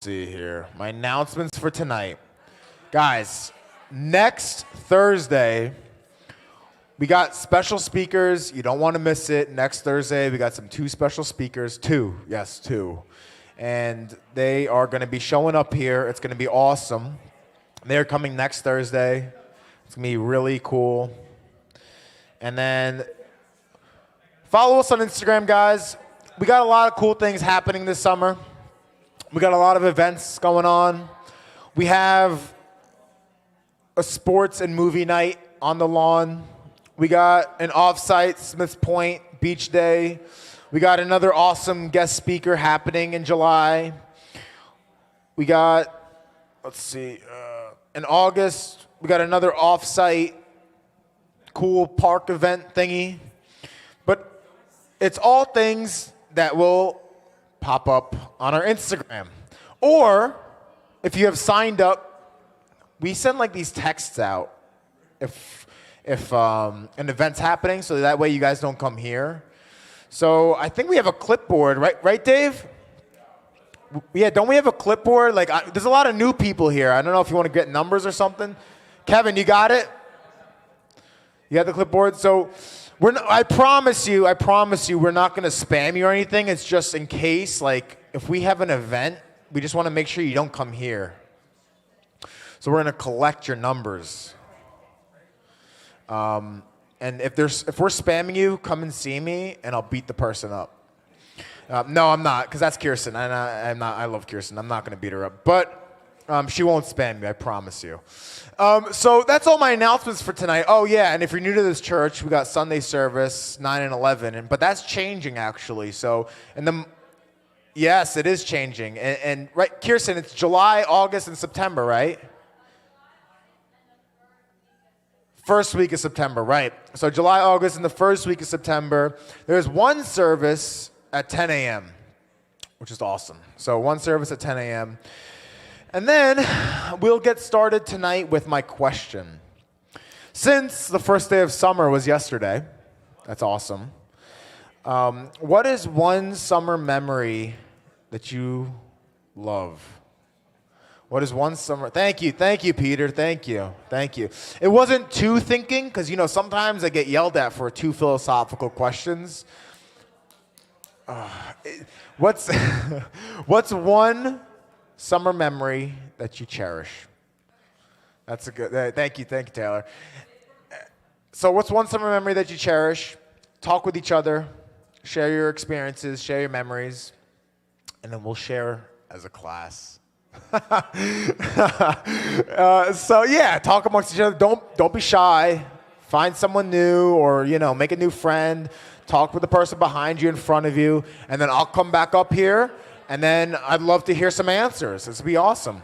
see here. My announcements for tonight. Guys, next Thursday, we got special speakers. You don't want to miss it. Next Thursday, we got two special speakers. Two. And they are going to be showing up here. It's going to be awesome. They're coming next Thursday. It's going to be really cool. And then follow us on Instagram, guys. We got a lot of cool things happening this summer. We got a lot of events going on. We have a sports and movie night on the lawn. We got an off-site Smiths Point Beach Day. We got another awesome guest speaker happening in July. We got, in August, we got another off-site cool park event thingy. But it's all things that will pop up on our Instagram. Or if you have signed up, we send like these texts out if an event's happening, so that way you guys don't come here. So I think we have a clipboard, right, Dave? Yeah, don't we have a clipboard? There's a lot of new people here. I don't know if you want to get numbers or something. Kevin, you got it? You got the clipboard? So I promise you, we're not going to spam you or anything. It's just in case, if we have an event, we just want to make sure you don't come here. So we're going to collect your numbers. And if we're spamming you, come and see me, and I'll beat the person up. No, I'm not, because that's Kirsten. I'm not. I love Kirsten. I'm not going to beat her up, but she won't spam me. I promise you. So that's all my announcements for tonight. Oh yeah, and if you're new to this church, we got Sunday service 9 and 11, but that's changing actually. So yes, it is changing. And right, Kirsten, it's July, August, and September, right? First week of September, right. So July, August, and the first week of September, there's one service at 10 a.m., which is awesome. So one service at 10 a.m. And then we'll get started tonight with my question. Since the first day of summer was yesterday, that's awesome. What is one summer memory that you love? What is one summer? Thank you, Peter. Thank you. It wasn't too thinking, because sometimes I get yelled at for too philosophical questions. What's one summer memory that you cherish? That's a good. Thank you, Taylor. So, what's one summer memory that you cherish? Talk with each other, share your experiences, share your memories, and then we'll share as a class. So yeah, talk amongst each other. Don't be shy. Find someone new, or make a new friend. Talk with the person behind you, in front of you, and then I'll come back up here, and then I'd love to hear some answers. This would be awesome.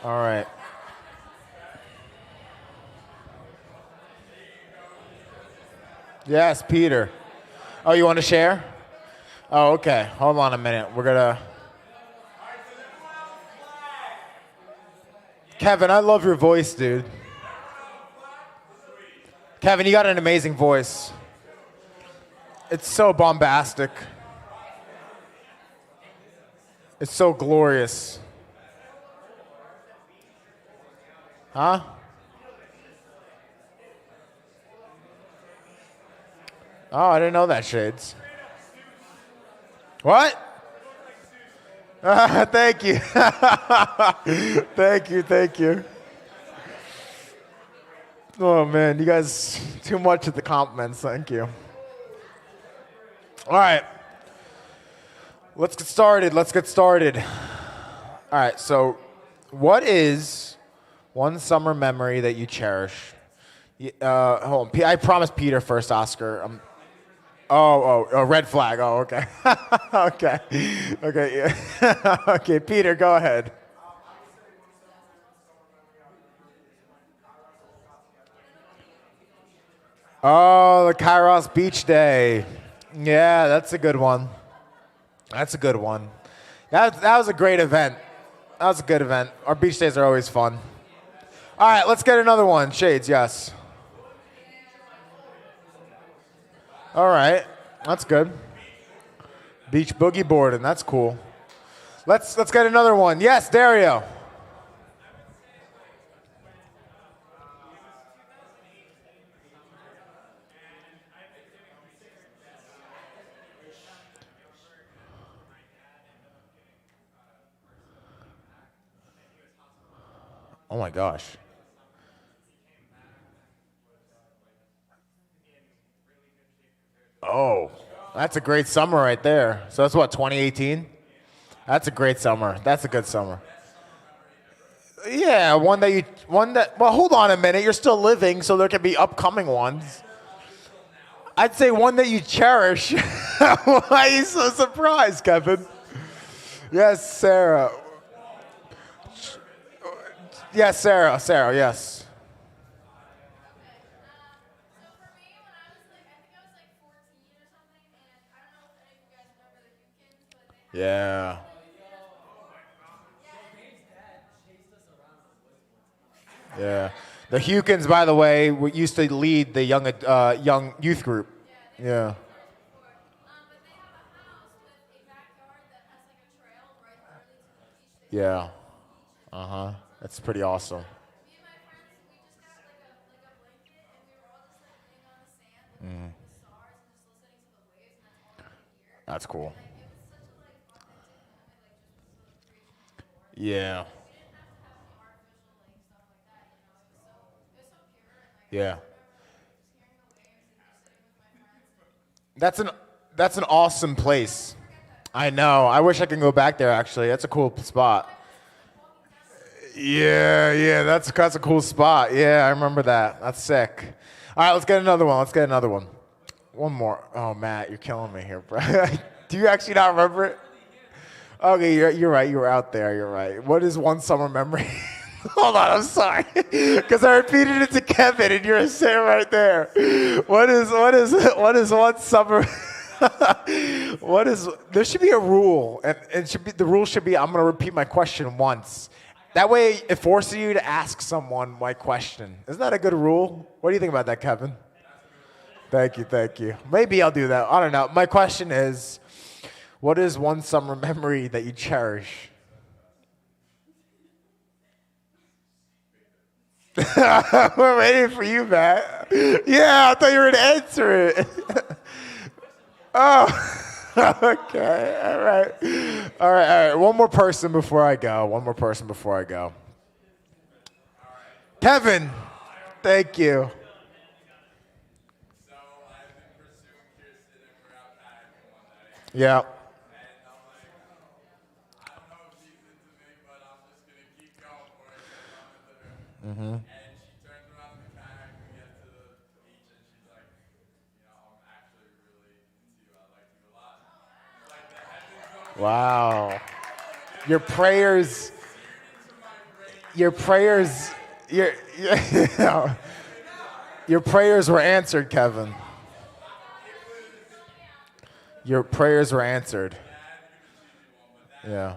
All right. Yes, Peter. Oh, you want to share? Oh, okay. Hold on a minute. We're gonna. Kevin, I love your voice, dude. Kevin, you got an amazing voice. It's so bombastic. It's so glorious. Huh? Oh, I didn't know that, Shades. What? Thank you. Thank you. Oh, man, you guys, too much of the compliments. Thank you. All right. Let's get started. All right, so what is one summer memory that you cherish? Hold on. I promised Peter first, Oscar. Red flag. Oh, okay. Okay, yeah. Okay, Peter, go ahead. Oh, the Kairos Beach Day. Yeah, that's a good one. That was a great event. That was a good event. Our beach days are always fun. All right, let's get another one. Shades, yes. All right, that's good. Beach boogie boarding, that's cool. Let's get another one. Yes, Dario. Oh my gosh. Oh, that's a great summer right there. So that's what, 2018? That's a great summer. That's a good summer. Yeah, well, hold on a minute. You're still living, so there can be upcoming ones. I'd say one that you cherish. Why are you so surprised, Kevin? Yes, Sarah. Yes, Sarah, yes. Yeah. Yeah. The Hukins, by the way, used to lead the young youth group. Yeah. Yeah. Uh-huh. That's pretty awesome. That's cool. Yeah. Yeah. That's an that's an awesome place. I know. I wish I could go back there actually. That's a cool spot. Yeah, that's a cool spot. Yeah, I remember that. That's sick. All right, let's get another one. One more. Oh, Matt, you're killing me here, bro. Do you actually not remember it? Okay, you're right. You were out there. You're right. What is one summer memory? Hold on, I'm sorry, because I repeated it to Kevin, and you're sitting right there. What is one summer? What is? There should be a rule, and the rule should be I'm going to repeat my question once. That way, it forces you to ask someone my question. Isn't that a good rule? What do you think about that, Kevin? Thank you. Maybe I'll do that. I don't know. My question is, what is one summer memory that you cherish? We're waiting for you, Matt. Yeah, I thought you were going to answer it. Oh, okay. All right. One more person before I go. Kevin, thank you. Yeah. Wow. Your prayers. Your prayers, your, your prayers were answered, Kevin. Your prayers were answered. Yeah.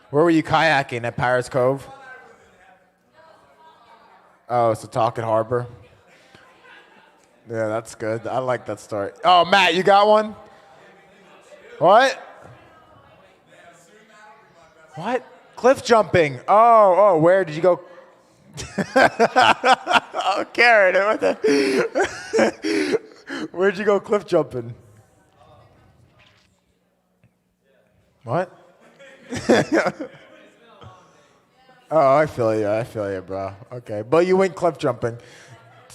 Where were you kayaking? At Pirates Cove? Oh, it's a Talcott Harbor. Yeah, that's good. I like that story. Oh, Matt, you got one? What? What? Cliff jumping. Oh, where did you go? Oh, Karen, what the? Where'd you go cliff jumping? What? Oh, I feel you, bro. Okay, but you went cliff jumping.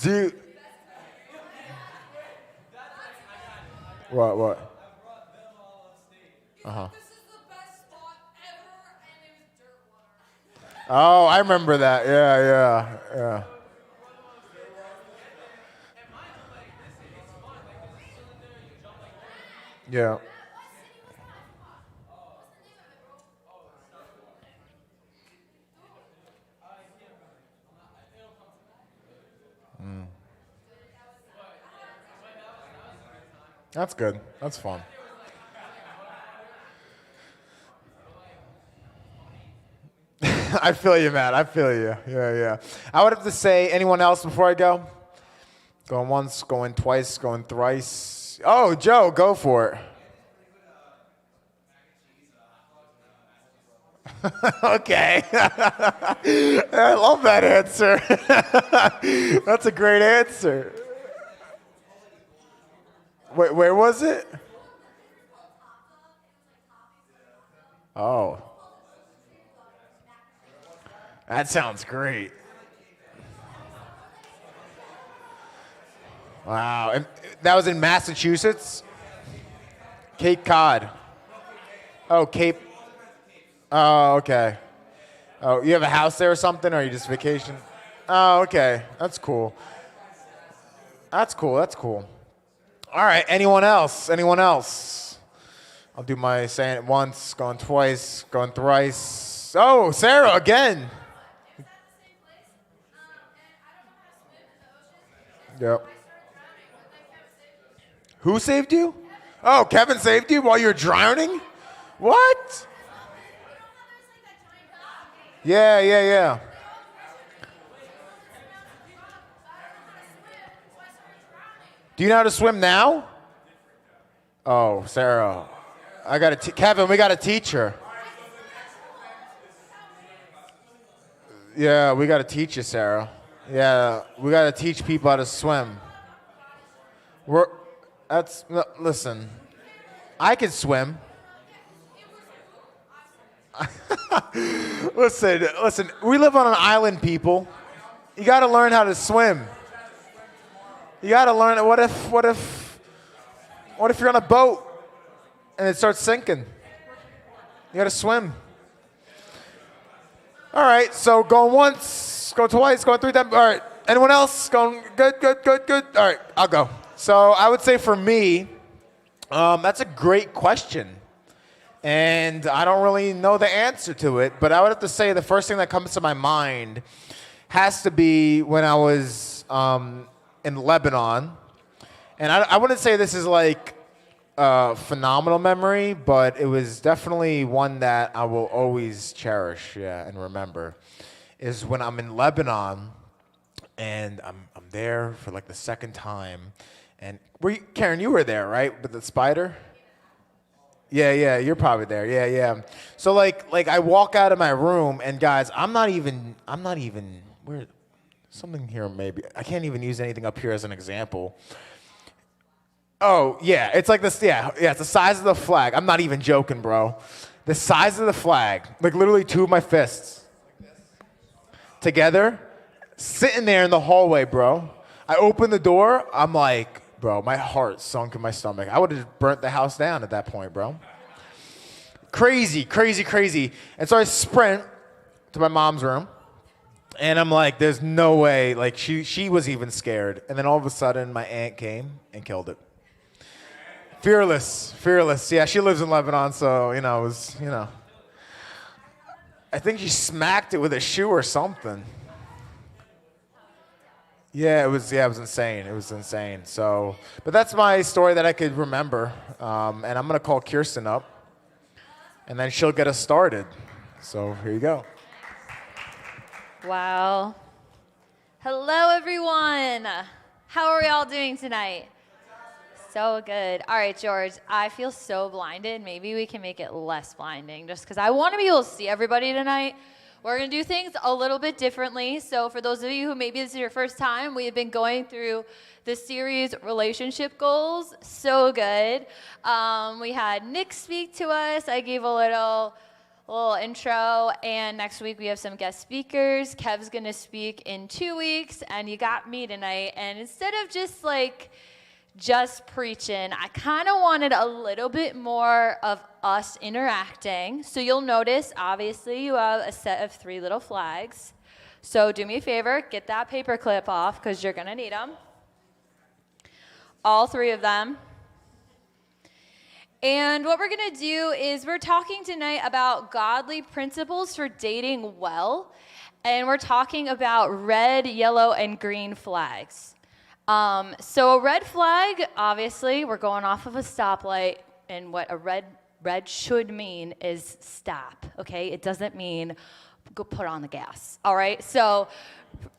Do What? Uh-huh. Oh, I remember that. Yeah. Yeah. That's good. That's fun. I feel you, Matt. I feel you. Yeah. I would have to say, anyone else before I go? Going once, going twice, going thrice. Oh, Joe, go for it. Okay. I love that answer. That's a great answer. Wait, where was it? Oh. That sounds great. Wow. And that was in Massachusetts? Cape Cod. Oh, Cape. Oh, okay. Oh, you have a house there or something, or you just vacation? Oh, okay. That's cool. That's cool. All right. Anyone else? I'll do my saying it once, going twice, going thrice. Oh, Sarah, again. Yep. Who saved you? Oh, Kevin saved you while you were drowning? What? Yeah. Do you know how to swim now? Oh, Sarah. Kevin, we got to teach her. Yeah, we got to teach you, Sarah. Yeah, we got to teach people how to swim. Listen, I can swim. Listen, we live on an island, people. You got to learn how to swim. You got to learn. What if you're on a boat and it starts sinking? You got to swim. All right, so going once, going twice, going three times. All right, anyone else? Going good. All right, I'll go. So I would say for me, that's a great question. And I don't really know the answer to it, but I would have to say the first thing that comes to my mind has to be when I was in Lebanon. And I wouldn't say this is like a phenomenal memory, but it was definitely one that I will always cherish, and remember, is when I'm in Lebanon and I'm there for like the second time. And Karen, you were there, right, with the spider? Yeah, you're probably there. Yeah. So like I walk out of my room and guys, I'm not even where something here maybe. I can't even use anything up here as an example. Oh, yeah, it's like this, it's the size of the flag. I'm not even joking, bro. The size of the flag, like literally two of my fists together, sitting there in the hallway, bro. I open the door, I'm like, bro, my heart sunk in my stomach. I would have burnt the house down at that point, bro. Crazy. And so I sprint to my mom's room, and I'm like, there's no way. Like, she was even scared. And then all of a sudden, my aunt came and killed it. Fearless. Yeah, she lives in Lebanon, so, it was. I think she smacked it with a shoe or something. Yeah, it was insane. It was insane. So, but that's my story that I could remember. And I'm going to call Kirsten up, and then she'll get us started. So here you go. Wow. Hello, everyone. How are we all doing tonight? So good. All right, George, I feel so blinded. Maybe we can make it less blinding just because I want to be able to see everybody tonight. We're going to do things a little bit differently. So for those of you who maybe this is your first time, we have been going through the series Relationship Goals. So good. We had Nick speak to us. I gave a little intro, and next week we have some guest speakers. Kev's going to speak in 2 weeks, and you got me tonight. And instead of just preaching, I kind of wanted a little bit more of us interacting. So you'll notice, obviously, you have a set of 3 little flags. So do me a favor, get that paper clip off because you're going to need them. All 3 of them. And what we're going to do is we're talking tonight about godly principles for dating well. And we're talking about red, yellow, and green flags. So a red flag, obviously, we're going off of a stoplight, and what a red should mean is stop, okay? It doesn't mean go put on the gas, all right? So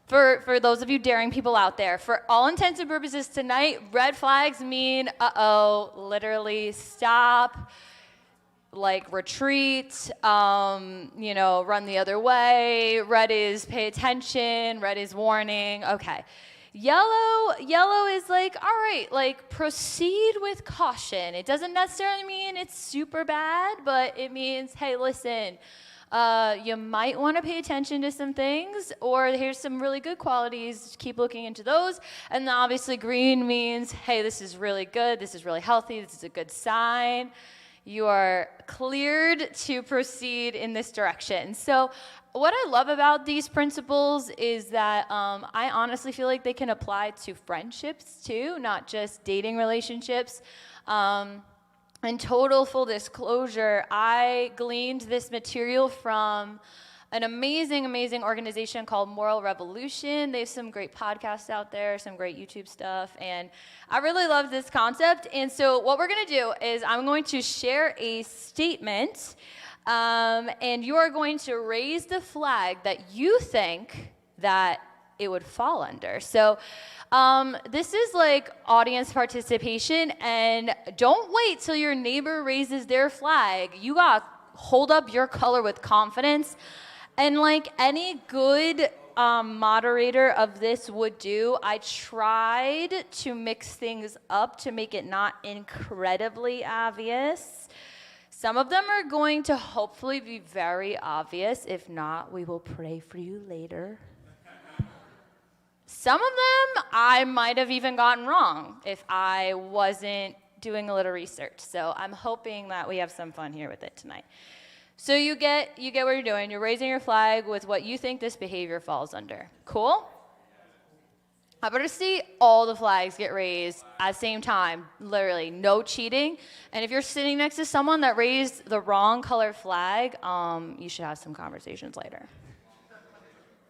for those of you daring people out there, for all intents and purposes tonight, red flags mean, literally stop, like retreat, run the other way. Red is pay attention, red is warning, okay. Yellow is like, all right, like proceed with caution. It doesn't necessarily mean it's super bad, but it means, hey, listen, you might want to pay attention to some things, or here's some really good qualities, keep looking into those. And then obviously green means, hey, this is really good, this is really healthy, this is a good sign. You are cleared to proceed in this direction. So what I love about these principles is that I honestly feel like they can apply to friendships too, not just dating relationships. In total full disclosure, I gleaned this material from an amazing organization called Moral Revolution. They have some great podcasts out there, some great YouTube stuff, and I really love this concept. And so what we're going to do is I'm going to share a statement, and you are going to raise the flag that you think that it would fall under. So this is like audience participation, and don't wait till your neighbor raises their flag. You got to hold up your color with confidence. And like any good moderator of this would do, I tried to mix things up to make it not incredibly obvious. Some of them are going to hopefully be very obvious. If not, we will pray for you later. Some of them I might have even gotten wrong if I wasn't doing a little research. So I'm hoping that we have some fun here with it tonight. So you get what you're doing. You're raising your flag with what you think this behavior falls under. Cool? I better see all the flags get raised at the same time. Literally, no cheating. And if you're sitting next to someone that raised the wrong color flag, you should have some conversations later.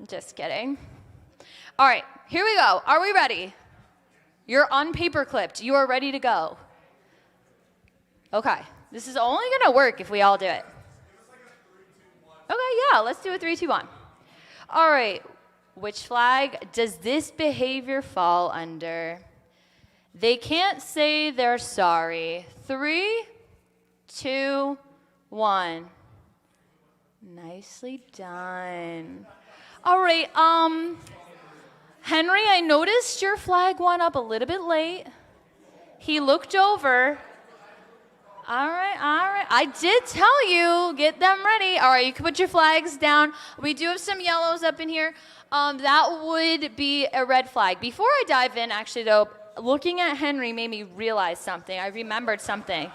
Just kidding. All right, here we go. Are we ready? You're unpaper clipped. You are ready to go. Okay, this is only going to work if we all do it. Okay, yeah, let's do a 3, 2, 1. All right, which flag does this behavior fall under? They can't say they're sorry. 3, 2, 1. Nicely done. All right, Henry, I noticed your flag went up a little bit late. He looked over. All right. I did tell you, get them ready. All right, you can put your flags down. We do have some yellows up in here. That would be a red flag. Before I dive in, actually, though, looking at Henry made me realize something. I remembered something.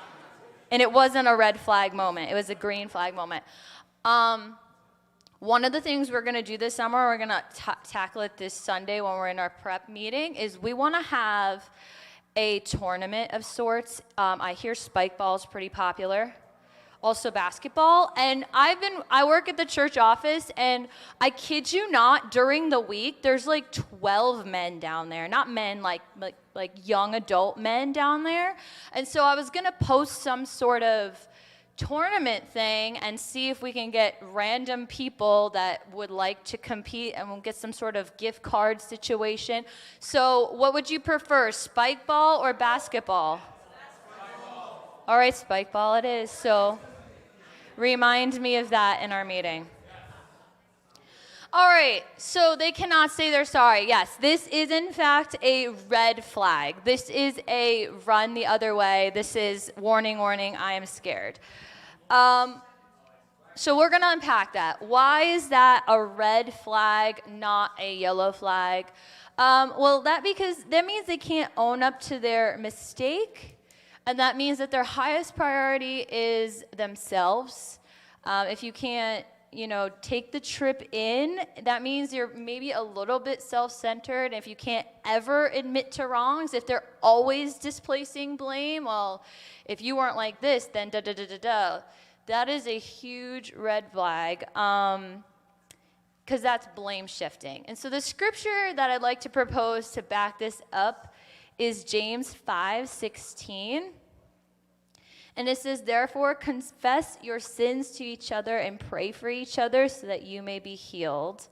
And it wasn't a red flag moment. It was a green flag moment. One of the things we're going to do this summer, we're going to tackle it this Sunday when we're in our prep meeting, is we want to have a tournament of sorts. I hear spike ball is pretty popular. also basketball. And I work at the church office, and I kid you not, during the week, there's like 12 men down there. Not men, like young adult men down there. And so I was going to post some sort of tournament thing and see if we can get random people that would like to compete, and we'll get some sort of gift card situation. So what would you prefer, spike ball or basketball? All right, spike ball it is. So remind me of that in our meeting. All right, so they cannot say they're sorry. Yes, this is in fact a red flag. This is a run the other way. This is warning, warning, I am scared. So we're going to unpack that. Why is that a red flag, not a yellow flag? Well, because that means they can't own up to their mistake, and that means that their highest priority is themselves. If you can't, take the trip in, that means you're maybe a little bit self-centered. If you can't ever admit to wrongs, if they're always displacing blame, well, if you weren't like this, then da-da-da-da-da. That is a huge red flag, because that's blame shifting. And so the scripture that I'd like to propose to back this up is James 5:16. And it says, therefore, confess your sins to each other and pray for each other so that you may be healed.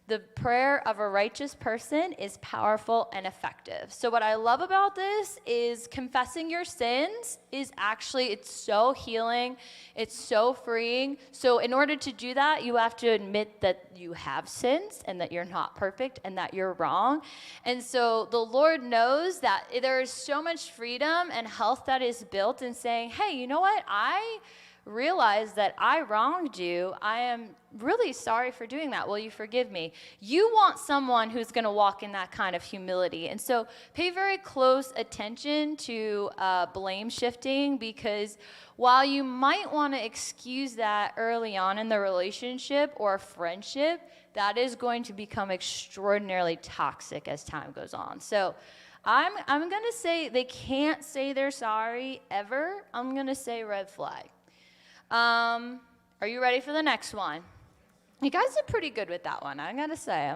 The prayer of a righteous person is powerful and effective. So what I love about this is confessing your sins is actually, it's so healing, it's so freeing. So in order to do that, you have to admit that you have sins and that you're not perfect and that you're wrong. And so the Lord knows that there is so much freedom and health that is built in saying, hey, you know what? I realize that I wronged you. I am really sorry for doing that. Will you forgive me? You want someone who's going to walk in that kind of humility. And so pay very close attention to blame shifting, because while you might want to excuse that early on in the relationship or friendship, that is going to become extraordinarily toxic as time goes on. So I'm going to say they can't say they're sorry ever. I'm going to say red flag. Are you ready for the next one? You guys did pretty good with that one, I gotta say.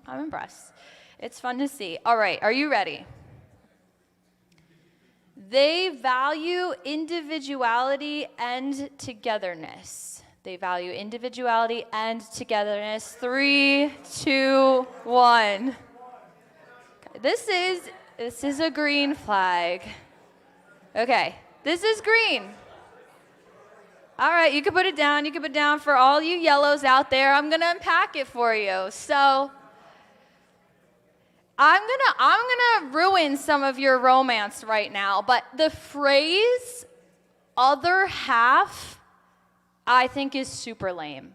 I'm impressed. It's fun to see. All right, are you ready? They value individuality and togetherness. They value individuality and togetherness. 3, 2, 1. This is a green flag. Okay, this is green. All right, you can put it down. You can put it down for all you yellows out there. I'm going to unpack it for you. So I'm gonna ruin some of your romance right now, but the phrase other half I think is super lame.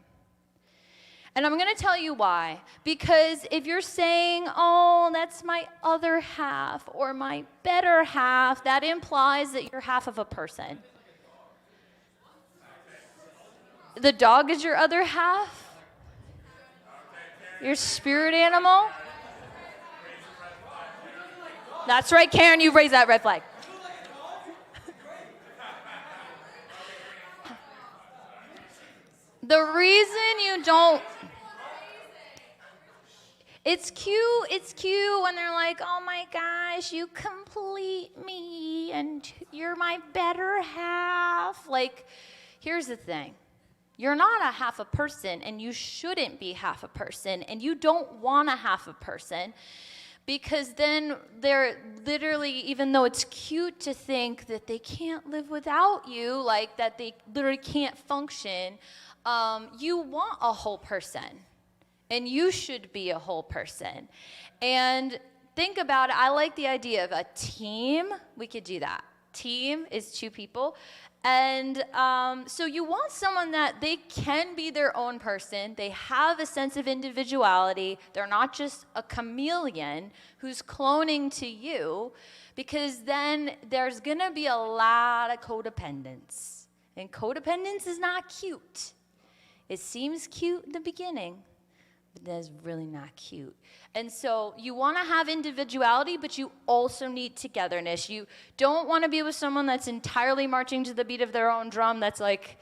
And I'm going to tell you why. Because if you're saying, oh, that's my other half or my better half, that implies that you're half of a person. The dog is your other half? Your spirit animal? That's right, Karen, you raised that red flag. The reason you don't... It's cute when they're like, oh my gosh, you complete me and you're my better half. Like, here's the thing. You're not a half a person, and you shouldn't be half a person, and you don't want a half a person, because then they're literally, even though it's cute to think that they can't live without you, like that they literally can't function, you want a whole person, and you should be a whole person. And think about it. I like the idea of a team. We could do that. Team is 2 people. And so you want someone that they can be their own person. They have a sense of individuality. They're not just a chameleon who's cloning to you, because then there's going to be a lot of codependence. And codependence is not cute. It seems cute in the beginning, That's really not cute. And so you want to have individuality, but you also need togetherness. You don't want to be with someone that's entirely marching to the beat of their own drum. That's like,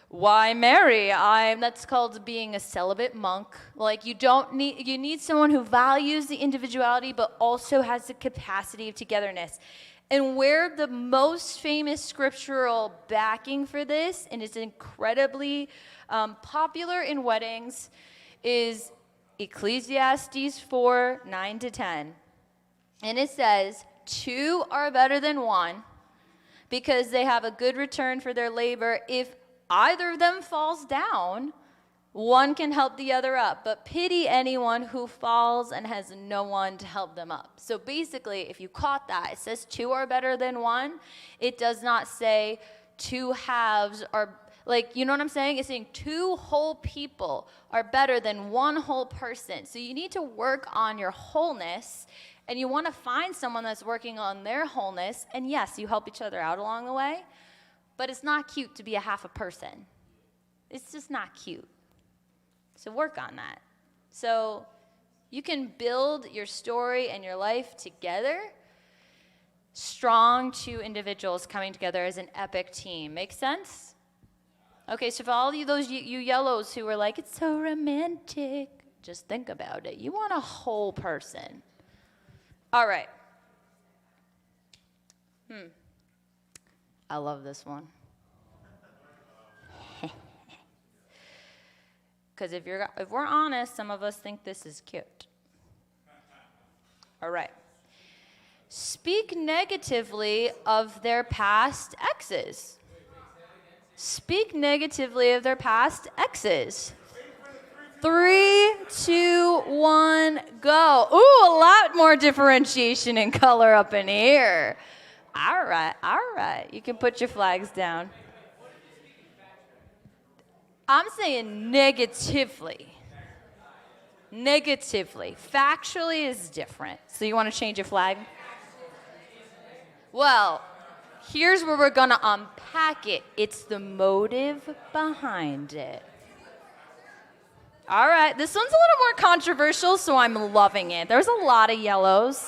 why marry? That's called being a celibate monk. Like you need someone who values the individuality, but also has the capacity of togetherness. And where the most famous scriptural backing for this, and it's incredibly popular in weddings, is Ecclesiastes 4, 9-10. And it says, 2 are better than 1 because they have a good return for their labor. If either of them falls down, one can help the other up. But pity anyone who falls and has no one to help them up. So basically, if you caught that, it says 2 are better than 1. It does not say 2 halves are, like, you know what I'm saying? It's saying 2 whole people are better than 1 whole person. So you need to work on your wholeness, and you want to find someone that's working on their wholeness. And yes, you help each other out along the way, but it's not cute to be a half a person. It's just not cute. So work on that. So you can build your story and your life together. Strong 2 individuals coming together as an epic team. Make sense? Okay, so for all of you yellows who are like, it's so romantic, just think about it. You want a whole person. All right. I love this one. Because if we're honest, some of us think this is cute. All right. Speak negatively of their past exes. Speak negatively of their past exes. 3, 2, 1, go. Ooh, a lot more differentiation in color up in here. All right. You can put your flags down. I'm saying negatively. Negatively. Factually is different. So you want to change your flag? Well, here's where we're going to unpack it. It's the motive behind it. All right, this one's a little more controversial, so I'm loving it. There's a lot of yellows.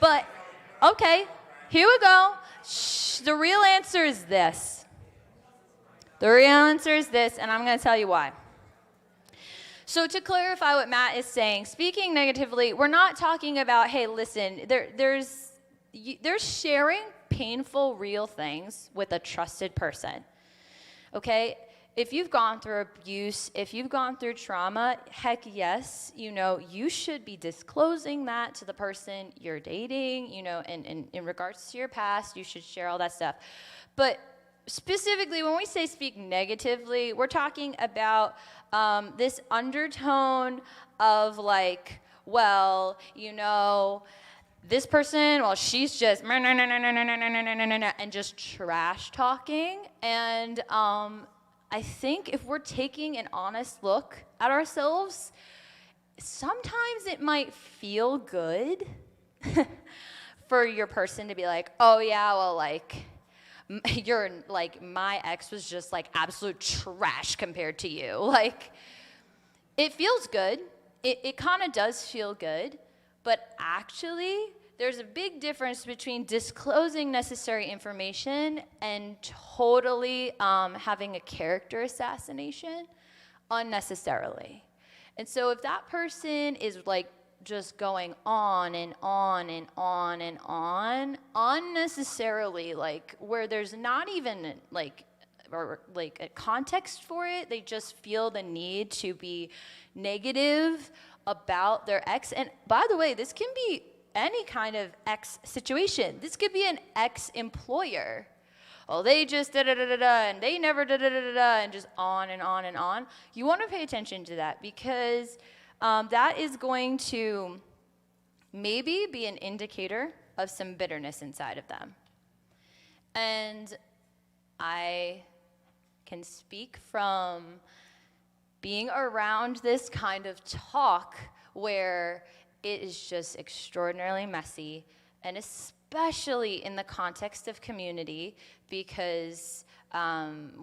But, okay, here we go. The real answer is this. And I'm going to tell you why. So to clarify what Matt is saying, speaking negatively, we're not talking about, hey, listen, there's sharing painful, real things with a trusted person, okay? If you've gone through abuse, if you've gone through trauma, heck yes, you should be disclosing that to the person you're dating, and in regards to your past, you should share all that stuff. But specifically, when we say speak negatively, we're talking about this undertone of like, well, this person, well, she's just and just trash talking. And I think if we're taking an honest look at ourselves, sometimes it might feel good for your person to be like, oh yeah, well, like, you're like, my ex was just like absolute trash compared to you. Like, it feels good. It kind of does feel good. But actually, there's a big difference between disclosing necessary information and totally having a character assassination unnecessarily. And so if that person is like just going on and on and on and on unnecessarily, like where there's not even like a context for it, they just feel the need to be negative about their ex. And by the way, this can be any kind of ex situation. This could be an ex-employer. Oh, they just da-da-da-da-da, and they never da-da-da-da-da, and just on and on and on. You want to pay attention to that because that is going to maybe be an indicator of some bitterness inside of them. And I can speak from being around this kind of talk where it is just extraordinarily messy, and especially in the context of community, because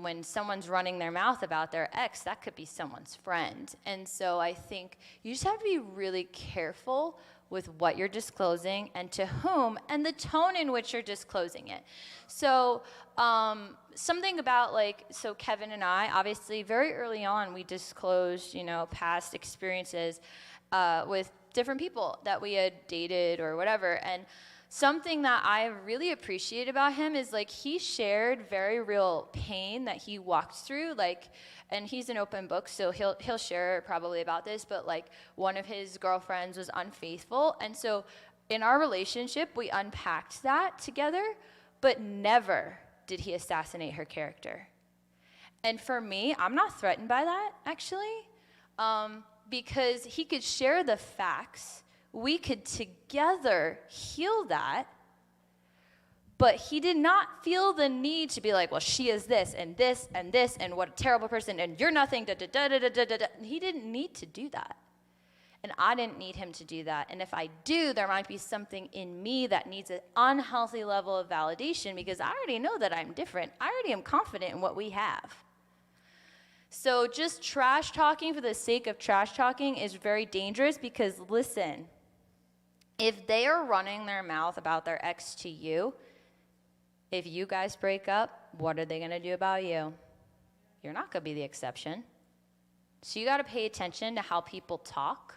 when someone's running their mouth about their ex, that could be someone's friend. And so I think you just have to be really careful with what you're disclosing and to whom and the tone in which you're disclosing it. So something about so Kevin and I, obviously very early on, we disclosed, past experiences with different people that we had dated or whatever. And something that I really appreciate about him is he shared very real pain that he walked through, and he's an open book, so he'll share probably about this, but one of his girlfriends was unfaithful, and so in our relationship we unpacked that together, but never did he assassinate her character. And for me, I'm not threatened by that, actually, because he could share the facts. We could together heal that, but he did not feel the need to be well, she is this and this and this and what a terrible person and you're nothing, da da da da da da da. He didn't need to do that. And I didn't need him to do that. And if I do, there might be something in me that needs an unhealthy level of validation because I already know that I'm different. I already am confident in what we have. So just trash talking for the sake of trash talking is very dangerous because, listen, if they are running their mouth about their ex to you, if you guys break up, what are they going to do about you? You're not going to be the exception. So you got to pay attention to how people talk.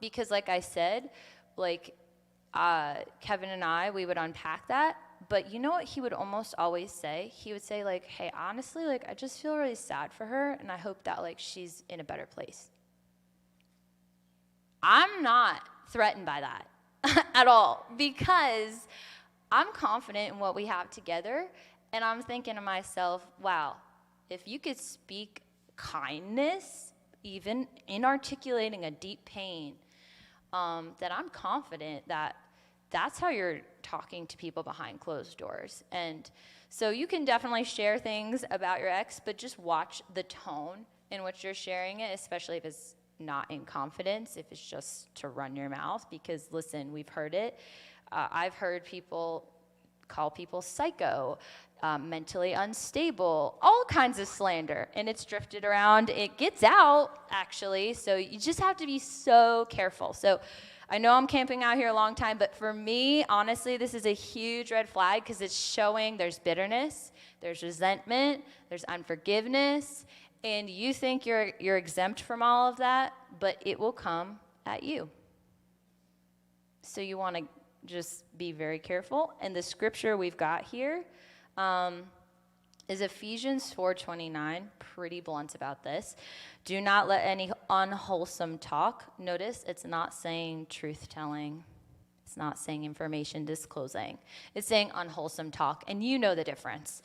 Because like I said, Kevin and I, we would unpack that. But you know what he would almost always say? He would say, hey, honestly, I just feel really sad for her, and I hope that, she's in a better place. I'm not threatened by that at all because I'm confident in what we have together, and I'm thinking to myself, wow, if you could speak kindness, even in articulating a deep pain, that I'm confident that that's how you're talking to people behind closed doors. And so you can definitely share things about your ex, but just watch the tone in which you're sharing it, especially if it's not in confidence, if it's just to run your mouth, because listen, we've heard it. I've heard people call people psycho, mentally unstable, all kinds of slander, and it's drifted around. It gets out, actually, so you just have to be so careful. So I know I'm camping out here a long time, but for me, honestly, this is a huge red flag because it's showing there's bitterness, there's resentment, there's unforgiveness, and you think you're exempt from all of that, but it will come at you. So you want to just be very careful. And the scripture we've got here is Ephesians 4:29, pretty blunt about this. Do not let any unwholesome talk. Notice it's not saying truth-telling. It's not saying information disclosing. It's saying unwholesome talk, and you know the difference.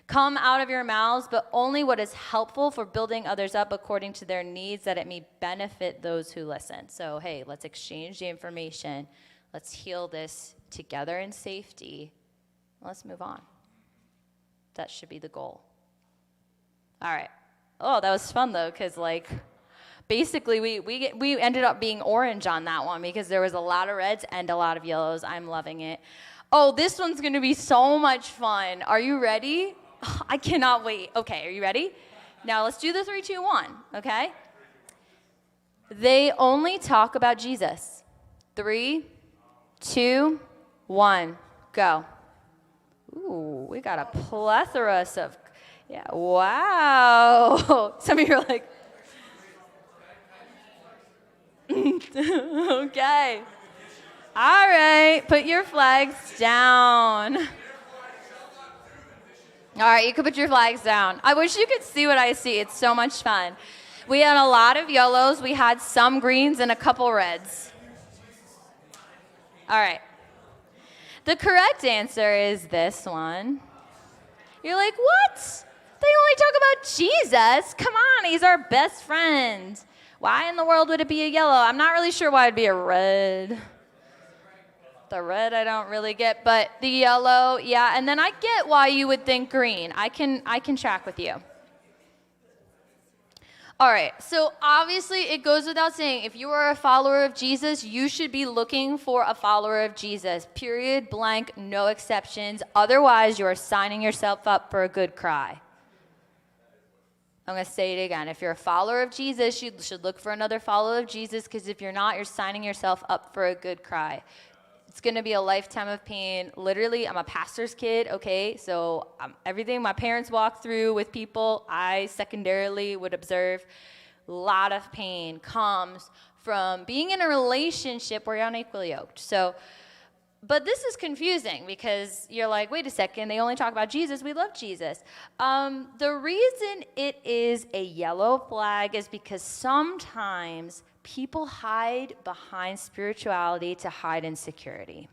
Come out of your mouths, but only what is helpful for building others up according to their needs, that it may benefit those who listen. So, hey, let's exchange the information. Let's heal this together in safety. Let's move on. That should be the goal. All right. Oh, that was fun, though, because, basically we ended up being orange on that one because there was a lot of reds and a lot of yellows. I'm loving it. Oh, this one's going to be so much fun. Are you ready? Oh, I cannot wait. Okay, are you ready? Now let's do the 3, 2, 1, okay? They only talk about Jesus. 3, 2, 1, go. Ooh, we got a plethora of, yeah, wow. Some of you are like, okay. All right, put your flags down. All right, you can put your flags down. I wish you could see what I see. It's so much fun. We had a lot of yellows. We had some greens and a couple reds. All right. The correct answer is this one. You're like, what? They only talk about Jesus? Come on, he's our best friend. Why in the world would it be a yellow? I'm not really sure why it'd be a red. The red I don't really get, but the yellow, yeah. And then I get why you would think green. I can track with you. All right, so obviously it goes without saying, if you are a follower of Jesus, you should be looking for a follower of Jesus. Period, blank, no exceptions. Otherwise, you are signing yourself up for a good cry. I'm going to say it again. If you're a follower of Jesus, you should look for another follower of Jesus, because if you're not, you're signing yourself up for a good cry. It's going to be a lifetime of pain. Literally, I'm a pastor's kid, okay? So everything my parents walked through with people, I secondarily would observe. A lot of pain comes from being in a relationship where you're unequally yoked. So, but this is confusing because you're like, wait a second, they only talk about Jesus. We love Jesus. The reason it is a yellow flag is because sometimes people hide behind spirituality to hide insecurity.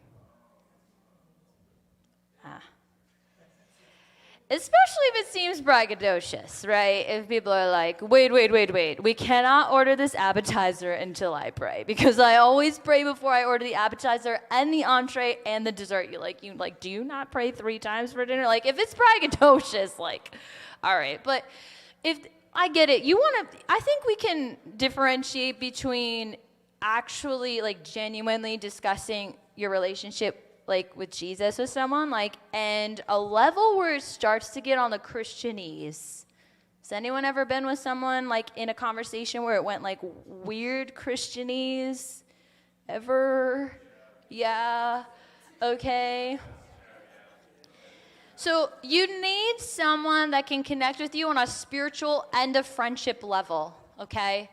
Especially if it seems braggadocious, right? If people are like, wait, we cannot order this appetizer until I pray, because I always pray before I order the appetizer and the entree and the dessert. You do you not pray 3 times for dinner? Like, if it's braggadocious, like, all right. But if I get it, I think we can differentiate between actually, like, genuinely discussing your relationship, like, with Jesus with someone, like, and a level where it starts to get on the Christianese. Has anyone ever been with someone, like, in a conversation where it went, like, weird Christianese? Ever? Yeah? Okay. So you need someone that can connect with you on a spiritual and a friendship level, okay?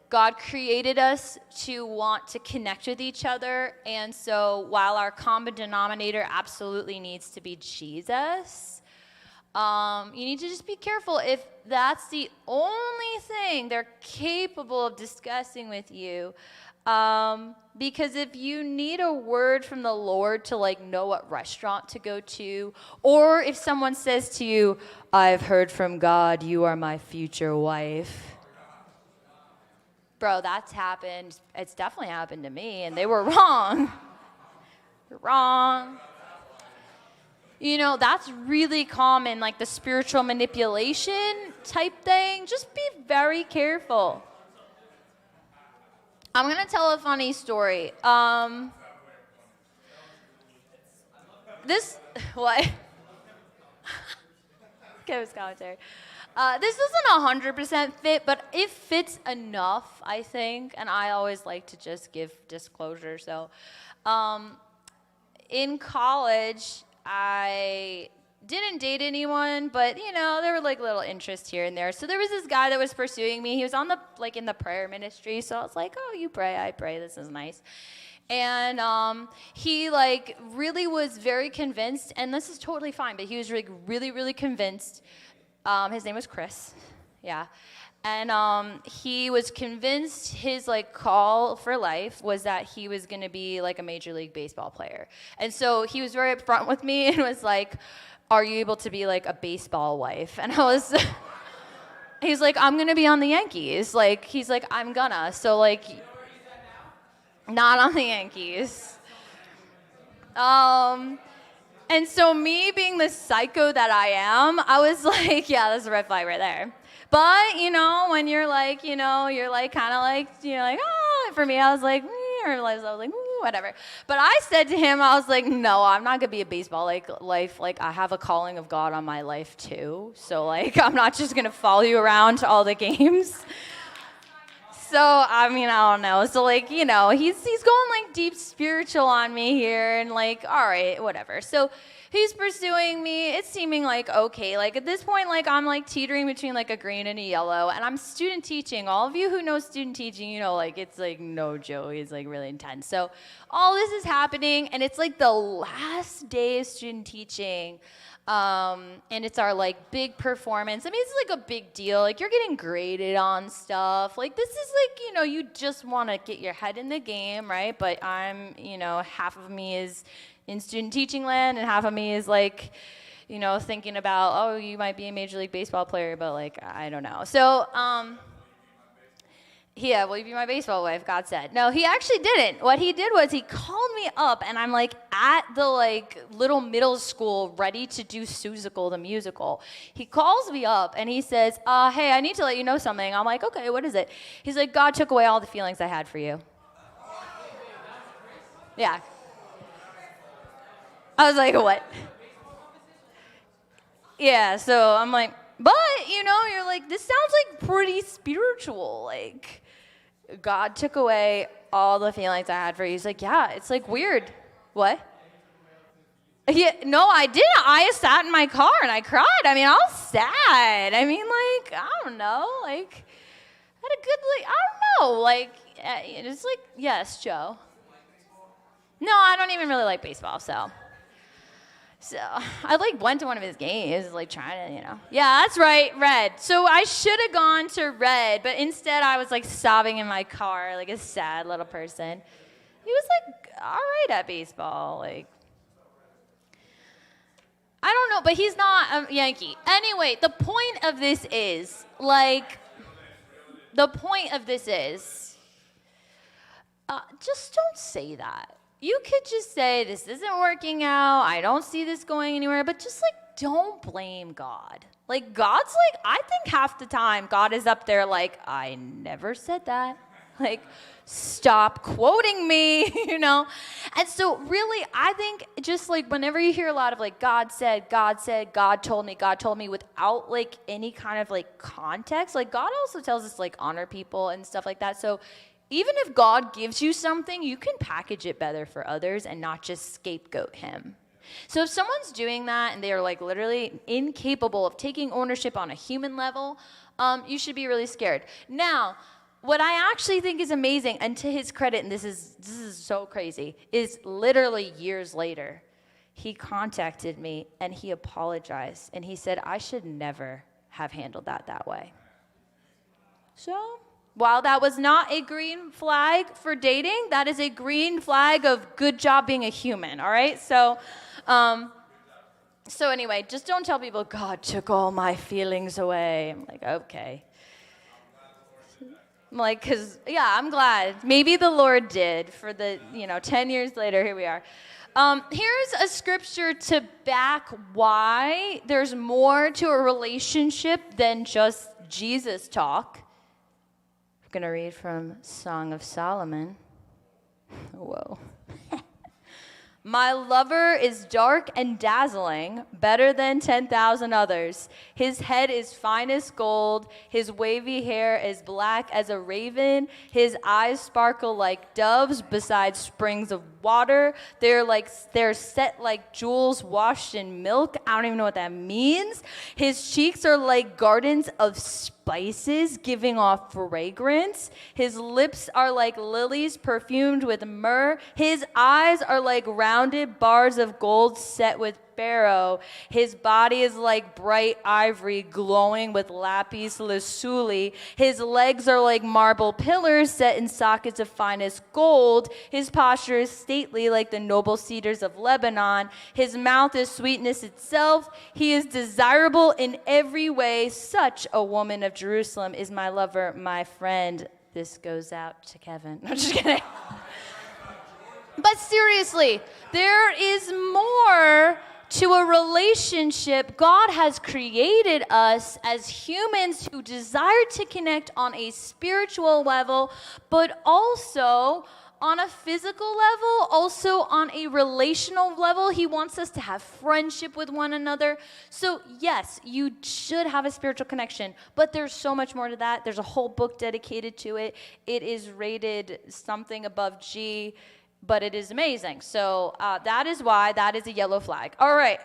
God created us to want to connect with each other, and so while our common denominator absolutely needs to be Jesus, you need to just be careful if that's the only thing they're capable of discussing with you. Because if you need a word from the Lord to, like, know what restaurant to go to, or if someone says to you, I've heard from God, you are my future wife. Bro, that's happened. It's definitely happened to me, and they were wrong. Wrong. You know, that's really common, like the spiritual manipulation type thing. Just be very careful. I'm going to tell a funny story. What? Kairos commentary. This isn't 100% fit, but it fits enough, I think, and I always like to just give disclosure. So, in college, I didn't date anyone, but, you know, there were, like, little interest here and there. So there was this guy that was pursuing me. He was on in the prayer ministry, so I was like, oh, you pray, I pray, this is nice. And he, like, really was very convinced, and this is totally fine, but he was really, really, really convinced. His name was Chris, yeah. And he was convinced his, like, call for life was that he was going to be, like, a Major League Baseball player. And so he was very upfront with me and was like, are you able to be, like, a baseball wife? And he's like, I'm going to be on the Yankees. Like, he's like, I'm gonna. So, like, not on the Yankees. And so me being the psycho that I am, I was like, yeah, that's a red flag right there. But, you know, when you're like, you know, you're like kind of like, you know, like, oh, for me, I was like, or I was like, whatever. But I said to him, I was like, no, I'm not going to be a baseball life. Like, I have a calling of God on my life too. So, like, I'm not just going to follow you around to all the games. So, I mean, I don't know. So, like, you know, he's going, like, deep spiritual on me here, and, like, all right, whatever. So he's pursuing me. It's seeming like okay. Like, at this point, like, I'm, like, teetering between, like, a green and a yellow, and I'm student teaching. All of you who know student teaching, you know, like, it's, like, no joke. It's, like, really intense. So all this is happening, and it's, like, the last day of student teaching. And it's our, like, big performance. I mean, it's, like, a big deal. Like, you're getting graded on stuff. Like, this is, like, you know, you just want to get your head in the game, right? But I'm, you know, half of me is in student teaching land, and half of me is, like, you know, thinking about, oh, you might be a Major League Baseball player, but, like, I don't know. So, Yeah, will you be my baseball wife? God said. No, he actually didn't. What he did was he called me up, and I'm like at the little middle school ready to do Seussical the musical. He calls me up and he says, hey, I need to let you know something. I'm like, okay, what is it? He's like, God took away all the feelings I had for you. Yeah. I was like, what? Yeah, so I'm like, but, you're like, this sounds like pretty spiritual. Like, God took away all the feelings I had for you. He's like, yeah, it's like weird. What? Yeah, no, I didn't. I sat in my car and I cried. I mean, I was sad. I mean, I don't know. Had a good, I don't know. It's like, yes, Joe. No, I don't even really like baseball, so I went to one of his games, trying to, Yeah, that's right, Red. So I should have gone to Red, but instead I was sobbing in my car like a sad little person. He was all right at baseball, I don't know, but he's not a Yankee. Anyway, the point of this is, just don't say that. You could just say, this isn't working out, I don't see this going anywhere, but just, don't blame God. God's I think half the time, God is up there I never said that. Stop quoting me, And so, really, I think just, whenever you hear a lot of, God said, God told me, without, any kind of, context, God also tells us, honor people and stuff like that, so even if God gives you something, you can package it better for others and not just scapegoat him. So if someone's doing that and they are literally incapable of taking ownership on a human level, you should be really scared. Now, what I actually think is amazing, and to his credit, and this is so crazy, is literally years later, he contacted me and he apologized and he said, I should never have handled that way. So, while that was not a green flag for dating, that is a green flag of good job being a human, all right? So anyway, just don't tell people, God took all my feelings away. I'm okay. I'm because, yeah, I'm glad. Maybe the Lord did for the, 10 years later, here we are. Here's a scripture to back why there's more to a relationship than just Jesus talk. I'm going to read from Song of Solomon. Whoa. My lover is dark and dazzling, better than 10,000 others. His head is fine as gold. His wavy hair is black as a raven. His eyes sparkle like doves beside springs of water. They're set like jewels washed in milk. I don't even know what that means. His cheeks are like gardens of spices giving off fragrance. His lips are like lilies perfumed with myrrh. His eyes are like rounded bars of gold set with beryl. His body is like bright ivory glowing with lapis lazuli. His legs are like marble pillars set in sockets of finest gold. His posture is stately like the noble cedars of Lebanon. His mouth is sweetness itself. He is desirable in every way. Such a woman of Jerusalem is my lover, my friend. This goes out to Kevin. I'm just kidding. But seriously, there is more to a relationship. God has created us as humans who desire to connect on a spiritual level, but also on a physical level, also on a relational level. He wants us to have friendship with one another. So yes, you should have a spiritual connection, but there's so much more to that. There's a whole book dedicated to it. It is rated something above G, but it is amazing. So that is why that is a yellow flag. All right.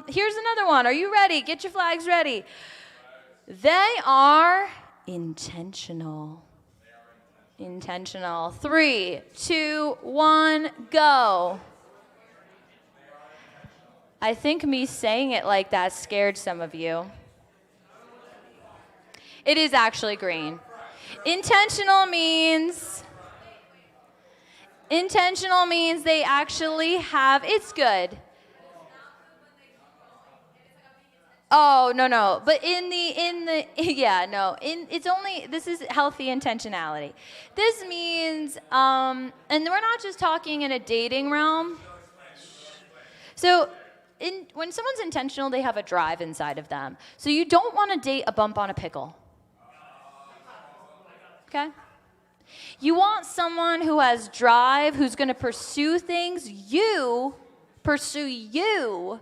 Here's another one. Are you ready? Get your flags ready. They are intentional. Intentional. 3, 2, 1, go. I think me saying it like that scared some of you. It is actually green. Intentional means they actually have, it's good. Oh, no. But this is healthy intentionality. This means, and we're not just talking in a dating realm. So when someone's intentional, they have a drive inside of them. So you don't want to date a bump on a pickle. Okay? You want someone who has drive, who's going to pursue things. You pursue you.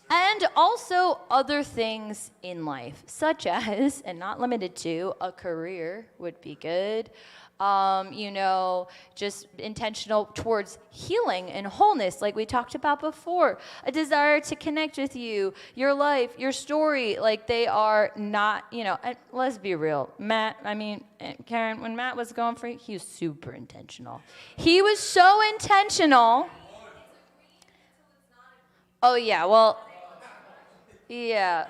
And also other things in life, such as, and not limited to, a career would be good. Just intentional towards healing and wholeness, like we talked about before. A desire to connect with you, your life, your story. Like they are not, and let's be real. Karen, when Matt was going for it, he was super intentional. He was so intentional. Oh, yeah, well... Yeah.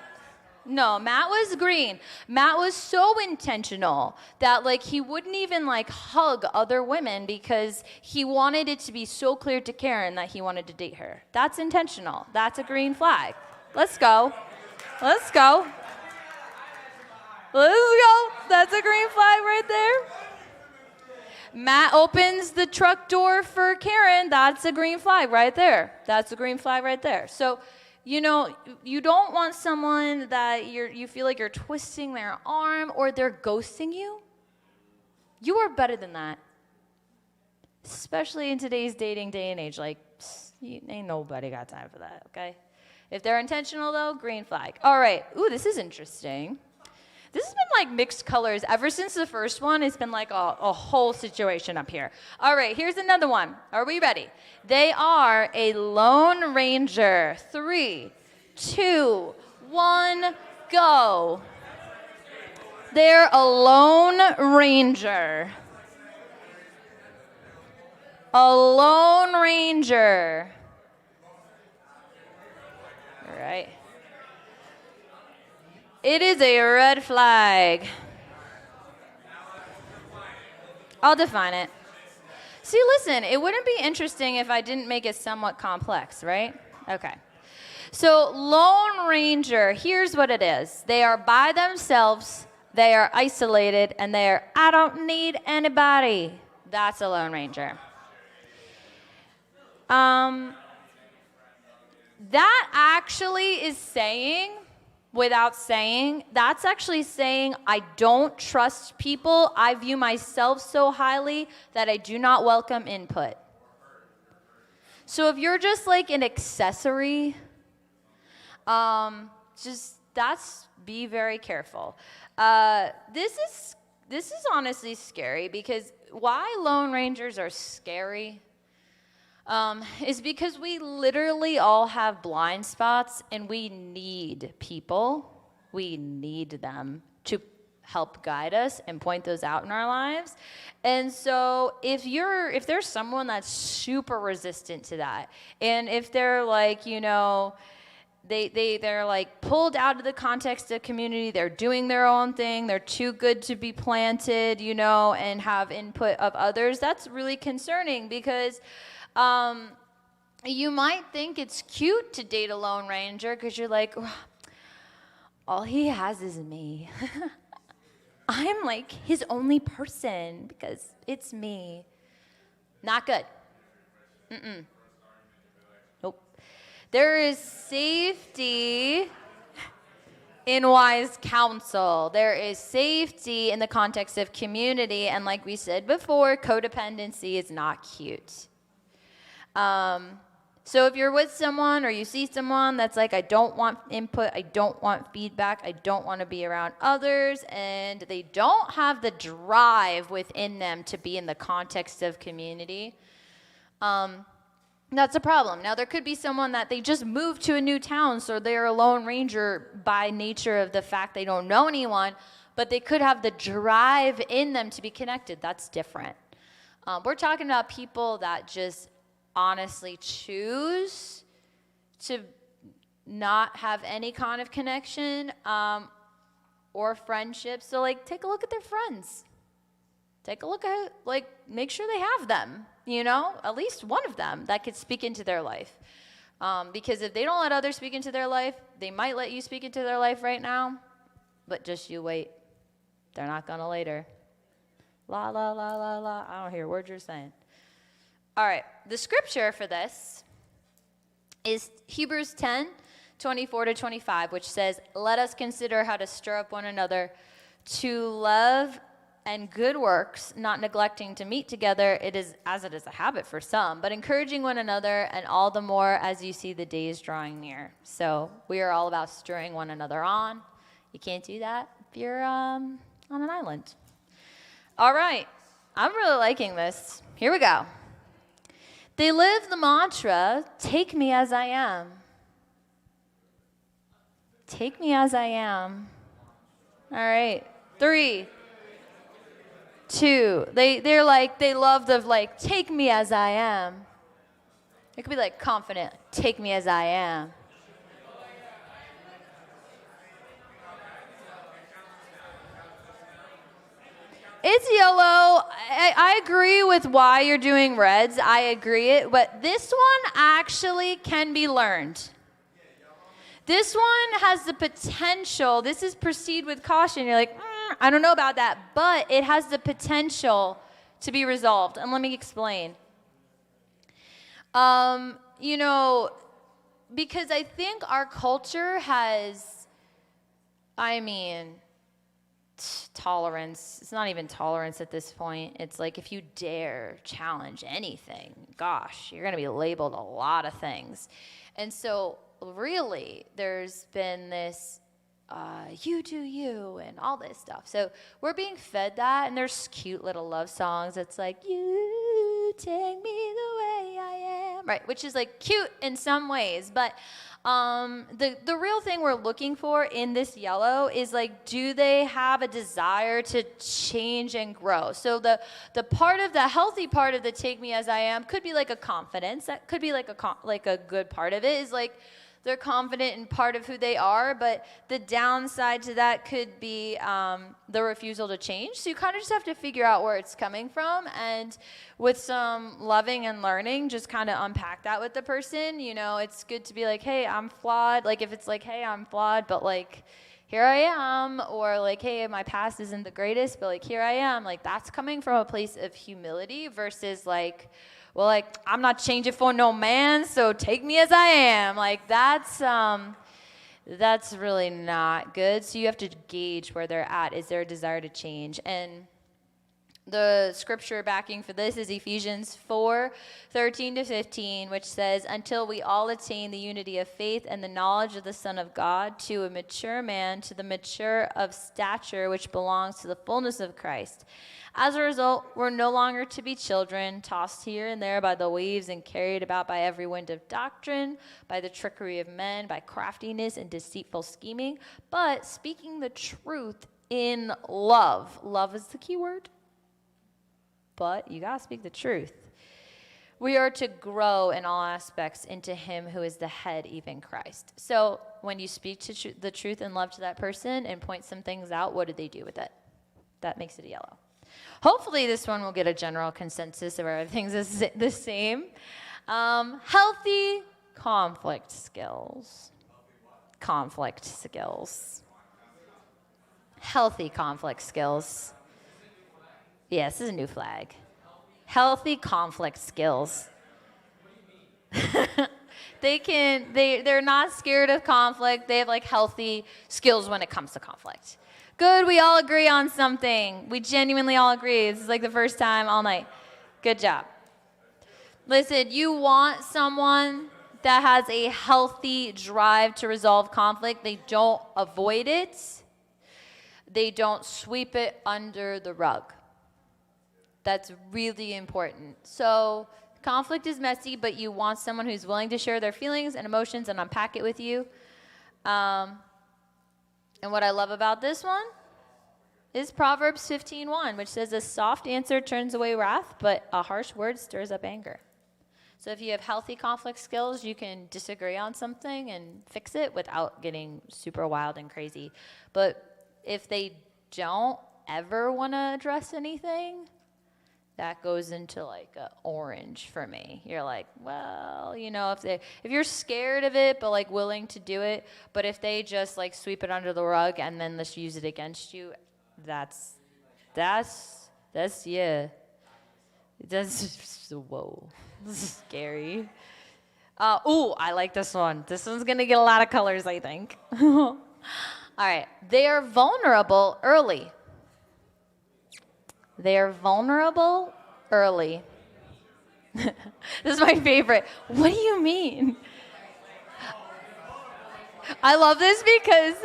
No, Matt was green. Matt was so intentional that he wouldn't even hug other women because he wanted it to be so clear to Karen that he wanted to date her. That's intentional. That's a green flag. Let's go. That's a green flag right there. Matt opens the truck door for Karen. That's a green flag right there. So, you don't want someone that you feel like you're twisting their arm or they're ghosting you. You are better than that. Especially in today's dating day and age. Ain't nobody got time for that, okay? If they're intentional, though, green flag. All right. Ooh, this is interesting. This has been mixed colors. Ever since the first one, it's been a whole situation up here. All right, here's another one. Are we ready? They are a lone ranger. 3, 2, 1, go. They're a lone ranger. A lone ranger. All right. It is a red flag. I'll define it. See, listen, it wouldn't be interesting if I didn't make it somewhat complex, right? Okay. So, Lone Ranger, here's what it is. They are by themselves, they are isolated, and they are, I don't need anybody. That's a Lone Ranger. That actually is saying... Without saying, that's actually saying I don't trust people. I view myself so highly that I do not welcome input. So if you're just an accessory, be very careful. This is honestly scary because why Lone Rangers are scary is because we literally all have blind spots and we need people. We need them to help guide us and point those out in our lives. And so if there's someone that's super resistant to that, and if they're they're pulled out of the context of community, they're doing their own thing, they're too good to be planted, and have input of others, that's really concerning because you might think it's cute to date a Lone Ranger because you're all he has is me. I'm his only person because it's me. Not good. Nope. There is safety in wise counsel. There is safety in the context of community. And like we said before, codependency is not cute. So if you're with someone or you see someone that's I don't want input, I don't want feedback, I don't want to be around others, and they don't have the drive within them to be in the context of community, that's a problem. Now, there could be someone that they just moved to a new town, so they're a Lone Ranger by nature of the fact they don't know anyone, but they could have the drive in them to be connected. That's different. We're talking about people that just honestly choose to not have any kind of connection or friendship. So take a look at their friends. Take a look at make sure they have them, at least one of them that could speak into their life. Because if they don't let others speak into their life, they might let you speak into their life right now, but just you wait. They're not going to later. La, la, la, la, la. I don't hear words you're saying. All right. The scripture for this is Hebrews 10:24-25, which says, "Let us consider how to stir up one another to love and good works, not neglecting to meet together, it is a habit for some, but encouraging one another, and all the more as you see the days drawing near." So we are all about stirring one another on. You can't do that if you're on an island. All right. I'm really liking this. Here we go. They live the mantra, "Take me as I am." Take me as I am. All right. 3, 2. They love the take me as I am. It could be like confident, take me as I am. It's yellow. I agree with why you're doing reds. I agree it, but this one actually can be learned. This one has the potential. This is proceed with caution. You're like, I don't know about that, but it has the potential to be resolved. And let me explain. Because I think our culture has, tolerance. It's not even tolerance at this point. It's like if you dare challenge anything, gosh, you're going to be labeled a lot of things. And so really, there's been this you do you and all this stuff. So we're being fed that, and there's cute little love songs. It's like, you take me the way I am, right? Which is like cute in some ways, but the real thing we're looking for in this yellow is like, do they have a desire to change and grow? So the healthy part of the take me as I am could be like a confidence. That could be like a good part of it is like, they're confident in part of who they are, but the downside to that could be the refusal to change. So you kind of just have to figure out where it's coming from, and with some loving and learning, just kind of unpack that with the person. It's good to be like, hey, I'm flawed. Like if it's like, hey, I'm flawed, but like, here I am, or like, hey, my past isn't the greatest, but like, here I am. Like that's coming from a place of humility versus like, well, like, I'm not changing for no man, so take me as I am. Like, that's really not good. So you have to gauge where they're at. Is there a desire to change? And the scripture backing for this is Ephesians 4:13-15, which says, "Until we all attain the unity of faith and the knowledge of the Son of God, to a mature man, to the mature of stature, which belongs to the fullness of Christ. As a result, we're no longer to be children, tossed here and there by the waves and carried about by every wind of doctrine, by the trickery of men, by craftiness and deceitful scheming, but speaking the truth in love." Love is the key word, but you got to speak the truth. "We are to grow in all aspects into him who is the head, even Christ." So when you speak to the truth and love to that person and point some things out, what do they do with it? That makes it a yellow. Hopefully this one will get a general consensus of everything's the same. Healthy conflict skills. Conflict skills. Healthy conflict skills. Yes, this is a new flag. Healthy conflict skills. They're not scared of conflict. They have like healthy skills when it comes to conflict. Good, we all agree on something. We genuinely all agree. This is like the first time all night. Good job. Listen, you want someone that has a healthy drive to resolve conflict. They don't avoid it. They don't sweep it under the rug. That's really important. So conflict is messy, but you want someone who's willing to share their feelings and emotions and unpack it with you. And what I love about this one is Proverbs 15:1, which says, "A soft answer turns away wrath, but a harsh word stirs up anger." So if you have healthy conflict skills, you can disagree on something and fix it without getting super wild and crazy. But if they don't ever want to address anything, that goes into like a orange for me. You're like, well, you know, if you're scared of it but like willing to do it, but if they just like sweep it under the rug and then let's use it against you, that's yeah. That's whoa. This is scary. Ooh, I like this one. This one's gonna get a lot of colors, I think. All right. They are vulnerable early. They are vulnerable early. This is my favorite. What do you mean? I love this because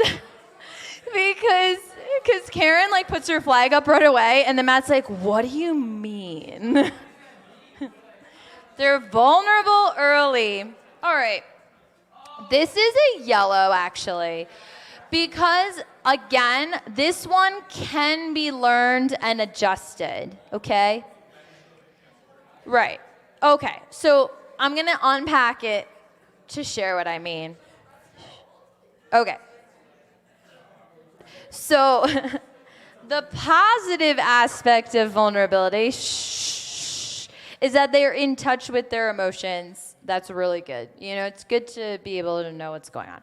Karen like puts her flag up right away, and then Matt's like, "What do you mean?" They're vulnerable early. All right. This is a yellow, actually. Because, again, this one can be learned and adjusted, okay? Right. Okay, so I'm going to unpack it to share what I mean. Okay. So, the positive aspect of vulnerability is that they're in touch with their emotions. That's really good. You know, it's good to be able to know what's going on.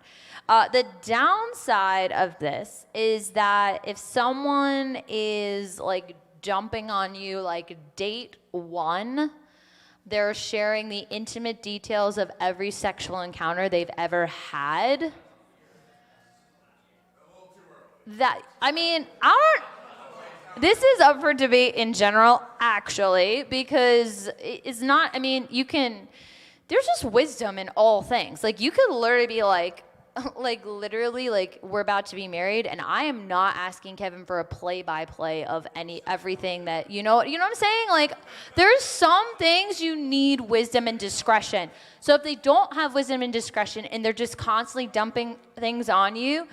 The downside of this is that if someone is like dumping on you like date one, they're sharing the intimate details of every sexual encounter they've ever had. This is up for debate in general, actually, because it's not, there's just wisdom in all things. Like, you could literally be like, literally, like, we're about to be married, and I am not asking Kevin for a play-by-play of everything that, you know what I'm saying? Like, there's some things you need wisdom and discretion. So if they don't have wisdom and discretion, and they're just constantly dumping things on you,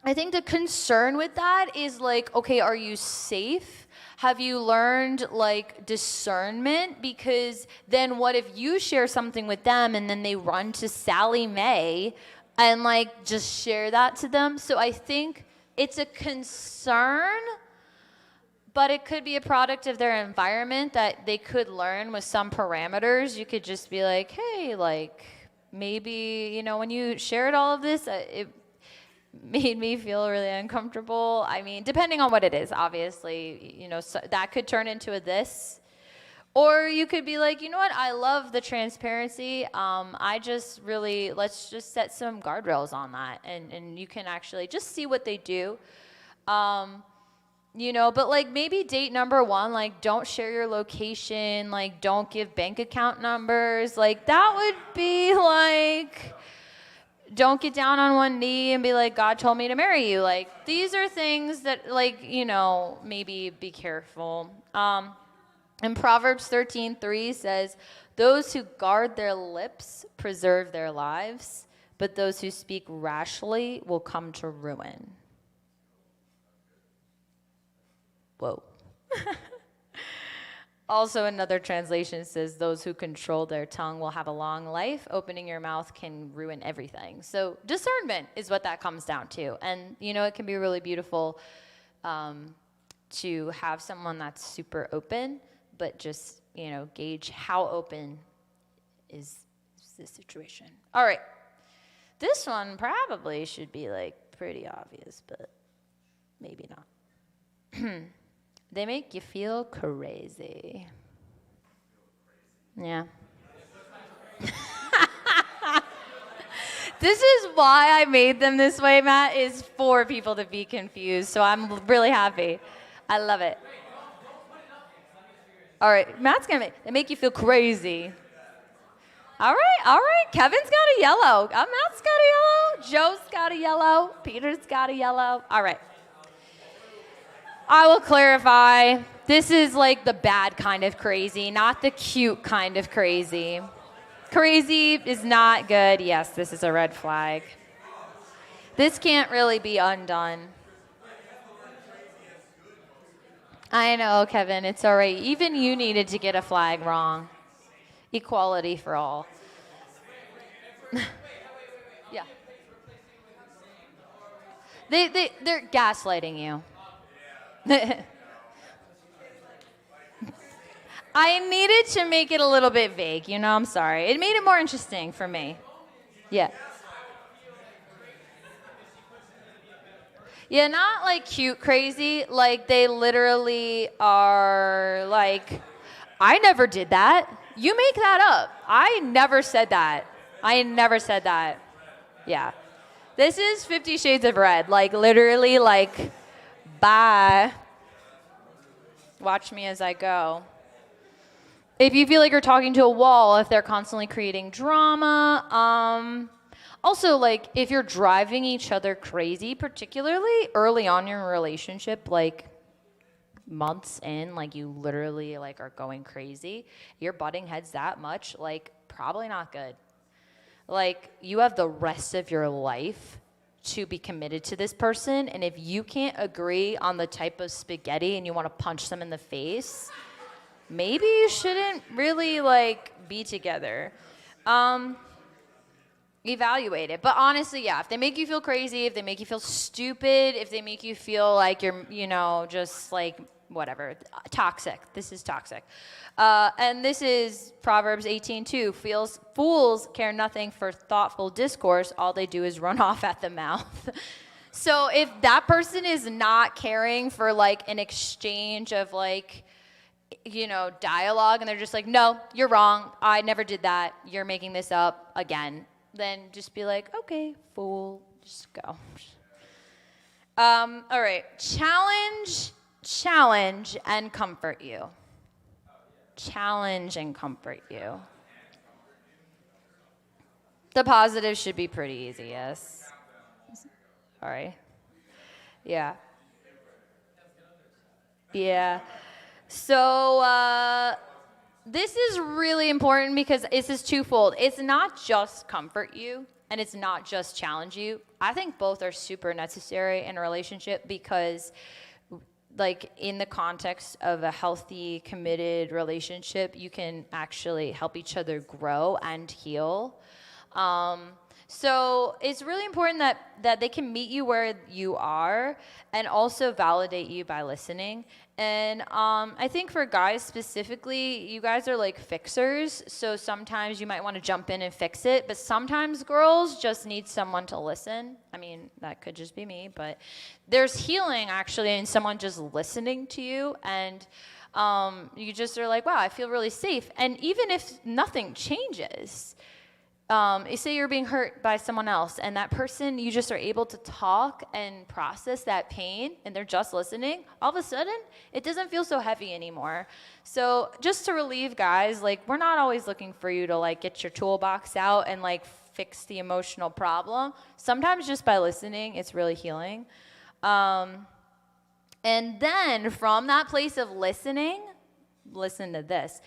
I think the concern with that is like, okay, are you safe? Have you learned like discernment? Because then what if you share something with them and then they run to Sally Mae and like just share that to them? So I think it's a concern, but it could be a product of their environment that they could learn with some parameters. You could just be like, hey, like maybe, you know, when you shared all of this, it made me feel really uncomfortable. I mean, depending on what it is, obviously, you know, so that could turn into a this. Or you could be like, you know what, I love the transparency. Let's just set some guardrails on that. And you can actually just see what they do. You know, but like maybe date number one, like don't share your location, like don't give bank account numbers. Like that would be like, don't get down on one knee and be like, God told me to marry you. Like, these are things that, like, you know, maybe be careful. And Proverbs 13:3 says, those who guard their lips preserve their lives, but those who speak rashly will come to ruin. Whoa. Also, another translation says, those who control their tongue will have a long life. Opening your mouth can ruin everything. So discernment is what that comes down to. And, you know, it can be really beautiful to have someone that's super open, but just, you know, gauge how open is the situation. All right. This one probably should be, like, pretty obvious, but maybe not. They make you feel crazy. Yeah. This is why I made them this way, Matt, is for people to be confused. So I'm really happy. I love it. All right, they make you feel crazy. All right. Kevin's got a yellow. Matt's got a yellow. Joe's got a yellow. Peter's got a yellow. All right. I will clarify, this is like the bad kind of crazy, not the cute kind of crazy. Crazy is not good. Yes, this is a red flag. This can't really be undone. I know, Kevin, it's all right. Even you needed to get a flag wrong. Equality for all. Yeah. They're gaslighting you. I needed to make it a little bit vague, I'm sorry. It made it more interesting for me. Yeah. Yeah, not like cute crazy. Like they literally are like, I never did that. You make that up. I never said that. I never said that. Yeah. This is 50 Shades of Red. Like literally like, bye. Watch me as I go. If you feel like you're talking to a wall, if they're constantly creating drama, also, like, if you're driving each other crazy, particularly early on in your relationship, like months in, like you literally like are going crazy, you're butting heads that much, like probably not good. Like you have the rest of your life to be committed to this person, and if you can't agree on the type of spaghetti and you want to punch them in the face, maybe you shouldn't really like be together. Evaluate it. But honestly, yeah, if they make you feel crazy, if they make you feel stupid, if they make you feel like you're, just like whatever, toxic. This is toxic. And this is Proverbs 18:2. Fools care nothing for thoughtful discourse. All they do is run off at the mouth. So if that person is not caring for like an exchange of like, dialogue, and they're just like, no, you're wrong. I never did that. You're making this up again. Then just be like, okay, fool, just go. All right, challenge, and comfort you. Challenge and comfort you. The positives should be pretty easy, yes. All right. Yeah. Yeah. So, this is really important because this is twofold. It's not just comfort you and it's not just challenge you. I think both are super necessary in a relationship because like in the context of a healthy, committed relationship, you can actually help each other grow and heal. So it's really important that they can meet you where you are and also validate you by listening. And I think for guys specifically, you guys are like fixers. So sometimes you might want to jump in and fix it. But sometimes girls just need someone to listen. I mean, that could just be me. But there's healing actually in someone just listening to you. And you just are like, wow, I feel really safe. And even if nothing changes, you say you're being hurt by someone else and that person, you just are able to talk and process that pain and they're just listening, all of a sudden, it doesn't feel so heavy anymore. So just to relieve guys, like we're not always looking for you to like get your toolbox out and like fix the emotional problem. Sometimes just by listening, it's really healing. And then from that place of listening, listen to this,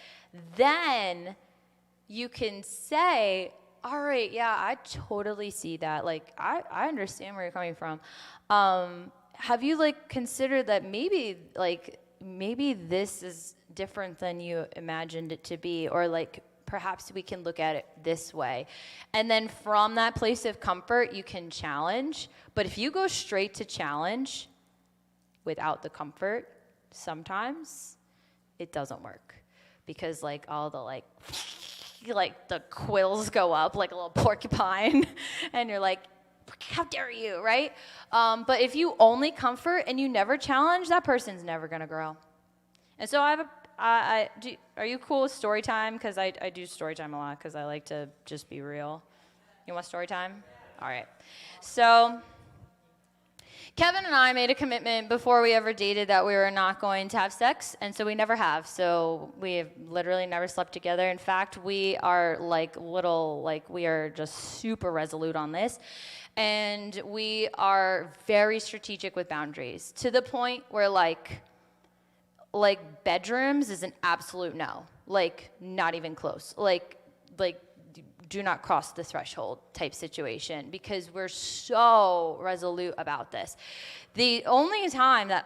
then you can say, all right, yeah, I totally see that. Like, I understand where you're coming from. Have you, like, considered that maybe this is different than you imagined it to be? Or, like, perhaps we can look at it this way. And then from that place of comfort, you can challenge. But if you go straight to challenge without the comfort, sometimes it doesn't work. Because, like, all the, like the quills go up like a little porcupine and you're like, how dare you, right? But if you only comfort and you never challenge, that person's never gonna grow. And so are you cool with story time? Because I do story time a lot because I like to just be real. You want story time? All right. So Kevin and I made a commitment before we ever dated that we were not going to have sex, and so we never have. So we have literally never slept together. In fact, we are we are just super resolute on this, and we are very strategic with boundaries to the point where like bedrooms is an absolute no, like not even close, like do not cross the threshold type situation because we're so resolute about this. The only time that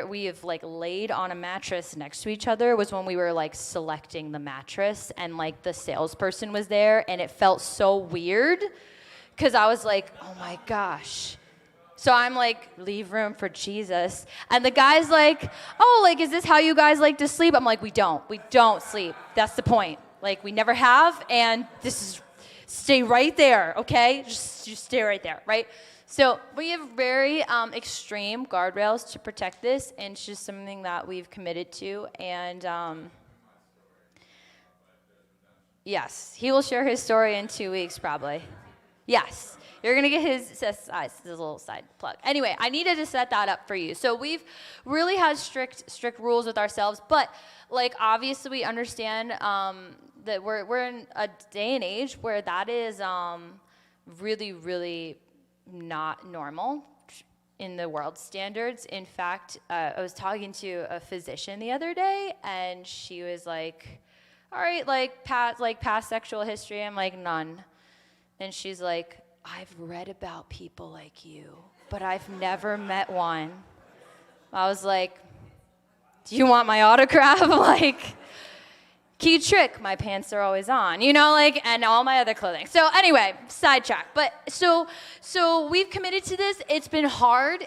we have like laid on a mattress next to each other was when we were like selecting the mattress and like the salesperson was there and it felt so weird because I was like, oh my gosh, So I'm like, leave room for Jesus. And the guy's like, oh, like, is this how you guys like to sleep? I'm like, we don't sleep. That's the point. Like, we never have, and this is, stay right there, okay? Just stay right there, right? So we have very extreme guardrails to protect this, and it's just something that we've committed to. And yes, he will share his story in 2 weeks, probably. Yes. You're going to get his little side plug. Anyway, I needed to set that up for you. So we've really had strict rules with ourselves, but like obviously we understand that we're in a day and age where that is really, really not normal in the world standards. In fact, I was talking to a physician the other day, and she was like, all right, past sexual history. I'm like, none. And she's like, I've read about people like you, but I've never met one. I was like, do you want my autograph? Like, key trick, my pants are always on, like, and all my other clothing. So anyway, sidetrack. But so we've committed to this. It's been hard.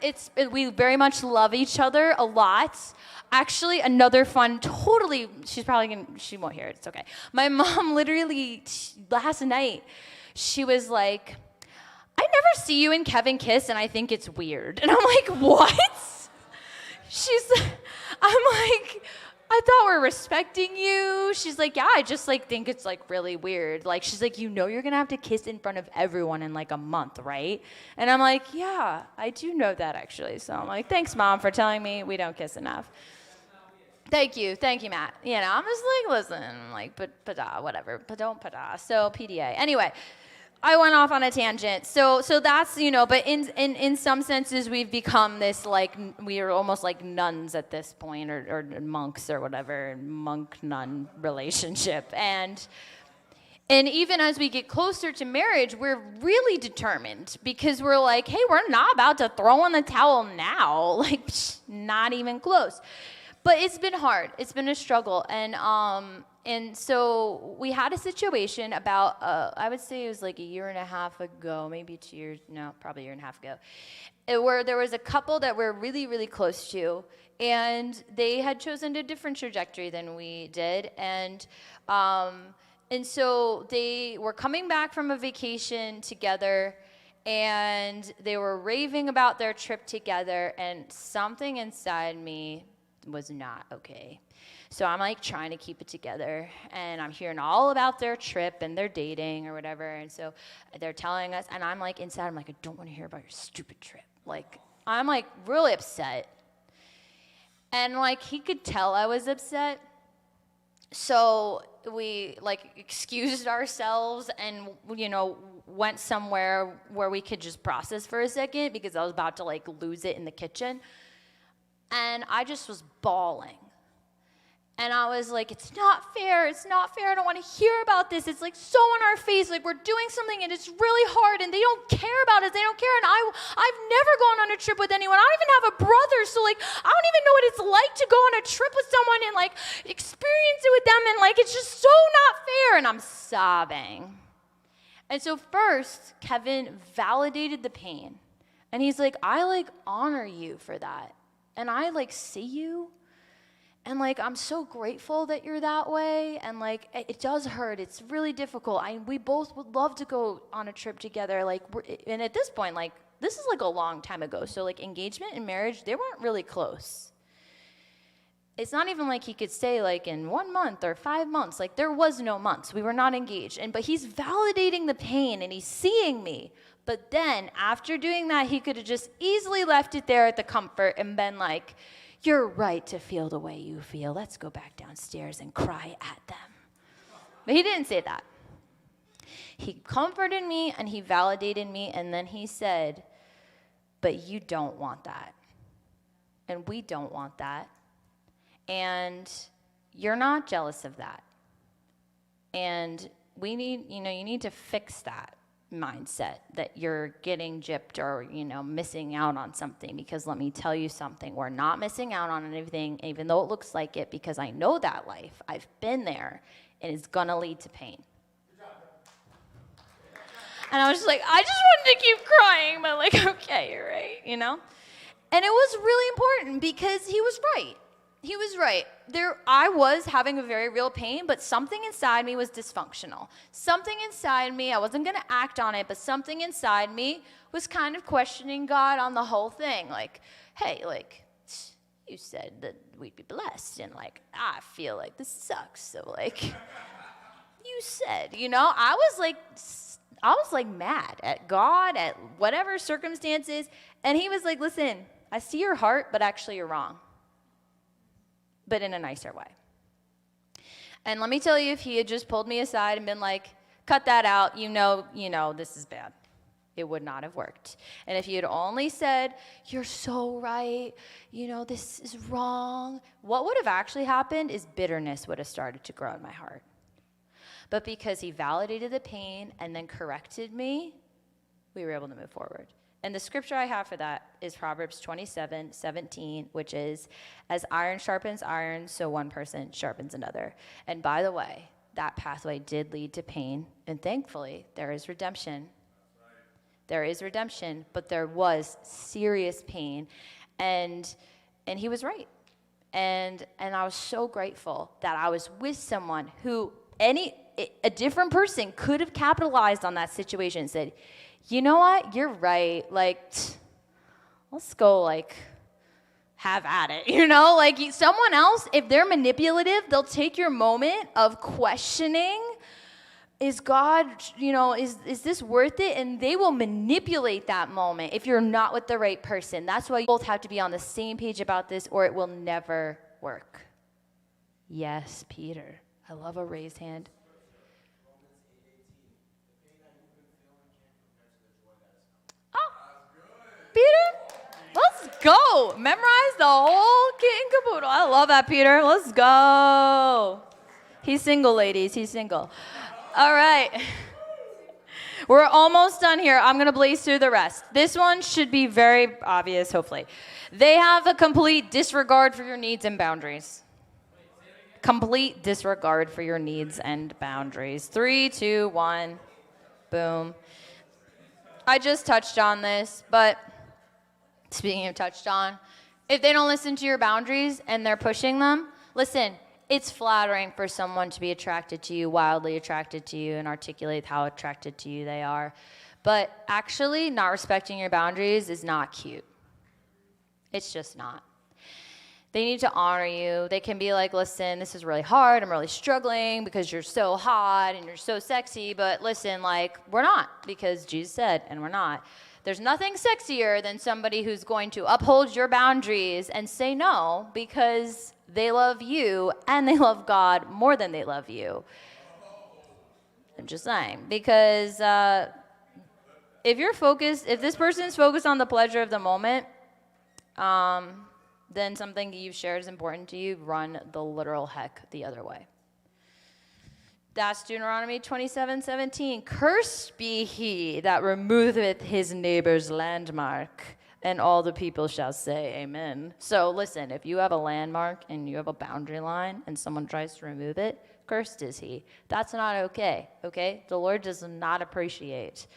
We very much love each other a lot. Actually, another fun, totally, she won't hear it, it's okay. My mom literally, last night, she was like, I never see you and Kevin kiss, and I think it's weird. And I'm like, what? I'm like, I thought we're respecting you. She's like, yeah, I just like think it's like really weird. Like, she's like, you're gonna have to kiss in front of everyone in like a month, right? And I'm like, yeah, I do know that actually. So I'm like, thanks, Mom, for telling me we don't kiss enough. Thank you, Matt. I'm just like, listen, like, but whatever, but don't pada. So PDA. Anyway, I went off on a tangent. So that's, but in some senses we've become this, like, we are almost like nuns at this point, or monks or whatever, monk-nun relationship. And even as we get closer to marriage, we're really determined, because we're like, hey, we're not about to throw in the towel now. Like, not even close. But it's been hard. It's been a struggle. And so we had a situation about, I would say it was like a year and a half ago, maybe 2 years, no, probably a year and a half ago, where there was a couple that we're really, really close to, and they had chosen a different trajectory than we did. And so they were coming back from a vacation together, and they were raving about their trip together, and something inside me was not okay. So I'm like trying to keep it together, and I'm hearing all about their trip and their dating or whatever. And so they're telling us, and I'm like inside, I'm like, I don't want to hear about your stupid trip. Like, I'm like really upset. And like he could tell I was upset. So we like excused ourselves and, went somewhere where we could just process for a second, because I was about to like lose it in the kitchen. And I just was bawling. And I was like, it's not fair, I don't want to hear about this. It's like so in our face, like we're doing something and it's really hard and they don't care about us, they don't care. And I've never gone on a trip with anyone. I don't even have a brother, so like I don't even know what it's like to go on a trip with someone and like experience it with them, and like it's just so not fair. And I'm sobbing. And so first, Kevin validated the pain. And he's like, I like honor you for that. And I like see you, and like I'm so grateful that you're that way, and like it does hurt. It's really difficult. We both would love to go on a trip together. Like and at this point, like this is like a long time ago. So like engagement and marriage, they weren't really close. It's not even like he could say like in 1 month or 5 months. Like there was no months. We were not engaged. But he's validating the pain, and he's seeing me. But then, after doing that, he could have just easily left it there at the comfort and been like, you're right to feel the way you feel. Let's go back downstairs and cry at them. But he didn't say that. He comforted me, and he validated me, and then he said, but you don't want that. And we don't want that. And you're not jealous of that. And we need, you need to fix that mindset that you're getting gypped or, missing out on something, because let me tell you something, we're not missing out on anything, even though it looks like it, because I know that life. I've been there, and it's gonna lead to pain. And I was just like, I just wanted to keep crying, but like, okay, you're right, you know? And it was really important because he was right. He was right. I was having a very real pain, but something inside me was dysfunctional. Something inside me, I wasn't going to act on it, but something inside me was kind of questioning God on the whole thing. Like, hey, like, you said that we'd be blessed, and like, I feel like this sucks. So like, you said, you know, I was like mad at God, at whatever circumstances. And he was like, listen, I see your heart, but actually you're wrong. But in a nicer way. And let me tell you, if he had just pulled me aside and been like, cut that out, you know, this is bad, it would not have worked. And if he had only said, you're so right, you know, this is wrong, what would have actually happened is bitterness would have started to grow in my heart. But because he validated the pain and then corrected me, we were able to move forward. And the scripture I have for that is Proverbs 27:17, which is, as iron sharpens iron, so one person sharpens another. And by the way, that pathway did lead to pain. And thankfully, there is redemption. There is redemption, but there was serious pain. And he was right. And I was so grateful that I was with someone who a different person could have capitalized on that situation and said, you know what, you're right, like, let's go, like, have at it, you know? Like, someone else, if they're manipulative, they'll take your moment of questioning, is God, you know, is this worth it? And they will manipulate that moment if you're not with the right person. That's why you both have to be on the same page about this, or it will never work. Yes, Peter. I love a raised hand. Peter, let's go. Memorize the whole kit and caboodle. I love that, Peter. Let's go. He's single, ladies. He's single. All right. We're almost done here. I'm going to blaze through the rest. This one should be very obvious, hopefully. They have a complete disregard for your needs and boundaries. Complete disregard for your needs and boundaries. 3, 2, 1. Boom. I just touched on this, but speaking of touched on, if they don't listen to your boundaries and they're pushing them, listen, it's flattering for someone to be attracted to you, wildly attracted to you, and articulate how attracted to you they are. But actually, not respecting your boundaries is not cute. It's just not. They need to honor you. They can be like, listen, this is really hard. I'm really struggling because you're so hot and you're so sexy. But listen, like, we're not, because Jesus said, and we're not. There's nothing sexier than somebody who's going to uphold your boundaries and say no because they love you and they love God more than they love you. I'm just saying. Because if this person's focused on the pleasure of the moment, then something you've shared is important to you, run the literal heck the other way. That's Deuteronomy 27:17. Cursed be he that removeth his neighbor's landmark, and all the people shall say amen. So listen, if you have a landmark and you have a boundary line and someone tries to remove it, cursed is he. That's not okay, okay? The Lord does not appreciate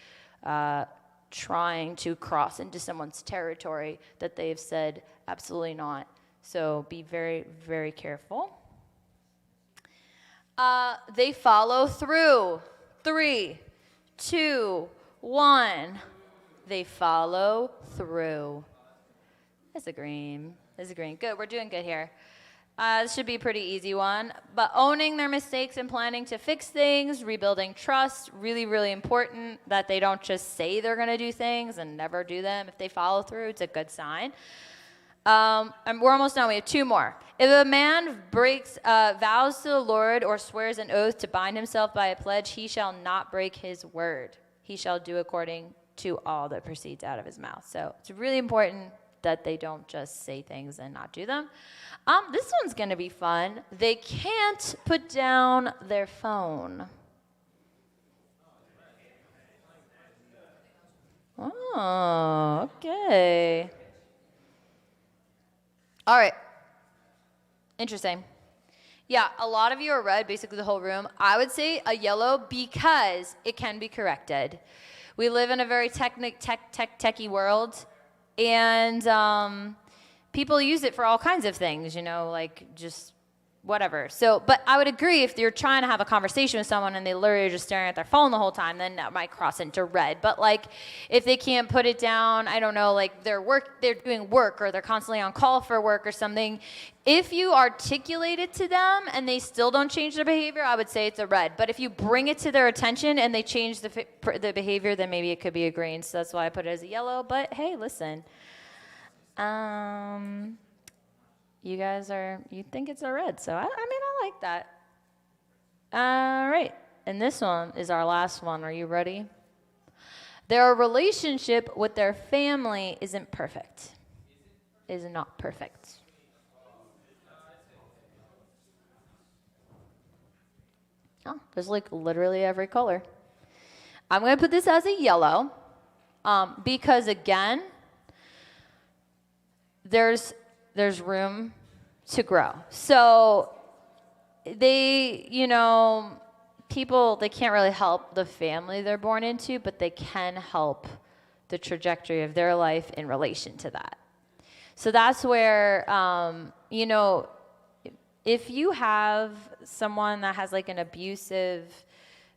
trying to cross into someone's territory that they've said absolutely not. So be very, very careful. They follow through. 3, 2, 1. They follow through. That's a green. That's a green. Good. We're doing good here. This should be a pretty easy one. But owning their mistakes and planning to fix things, rebuilding trust, really, really important that they don't just say they're going to do things and never do them. If they follow through, it's a good sign. And we're almost done. We have 2 more. If a man breaks vows to the Lord or swears an oath to bind himself by a pledge, he shall not break his word. He shall do according to all that proceeds out of his mouth. So it's really important that they don't just say things and not do them. This one's going to be fun. They can't put down their phone. Oh, okay. All right. Interesting. Yeah, a lot of you are red, basically the whole room. I would say a yellow because it can be corrected. We live in a very techie world, and people use it for all kinds of things, like just whatever. So, but I would agree if you're trying to have a conversation with someone and they literally are just staring at their phone the whole time, then that might cross into red. But like if they can't put it down, I don't know, like they're doing work or they're constantly on call for work or something. If you articulate it to them and they still don't change their behavior, I would say it's a red. But if you bring it to their attention and they change the behavior, then maybe it could be a green. So that's why I put it as a yellow. But hey, listen. You guys you think it's a red, so I mean, I like that. All right, and this one is our last one. Are you ready? Their relationship with their family isn't perfect. Is not perfect. Oh, there's like literally every color. I'm going to put this as a yellow because, again, there's room to grow. So they, people, they can't really help the family they're born into, but they can help the trajectory of their life in relation to that. So that's where, if you have someone that has like an abusive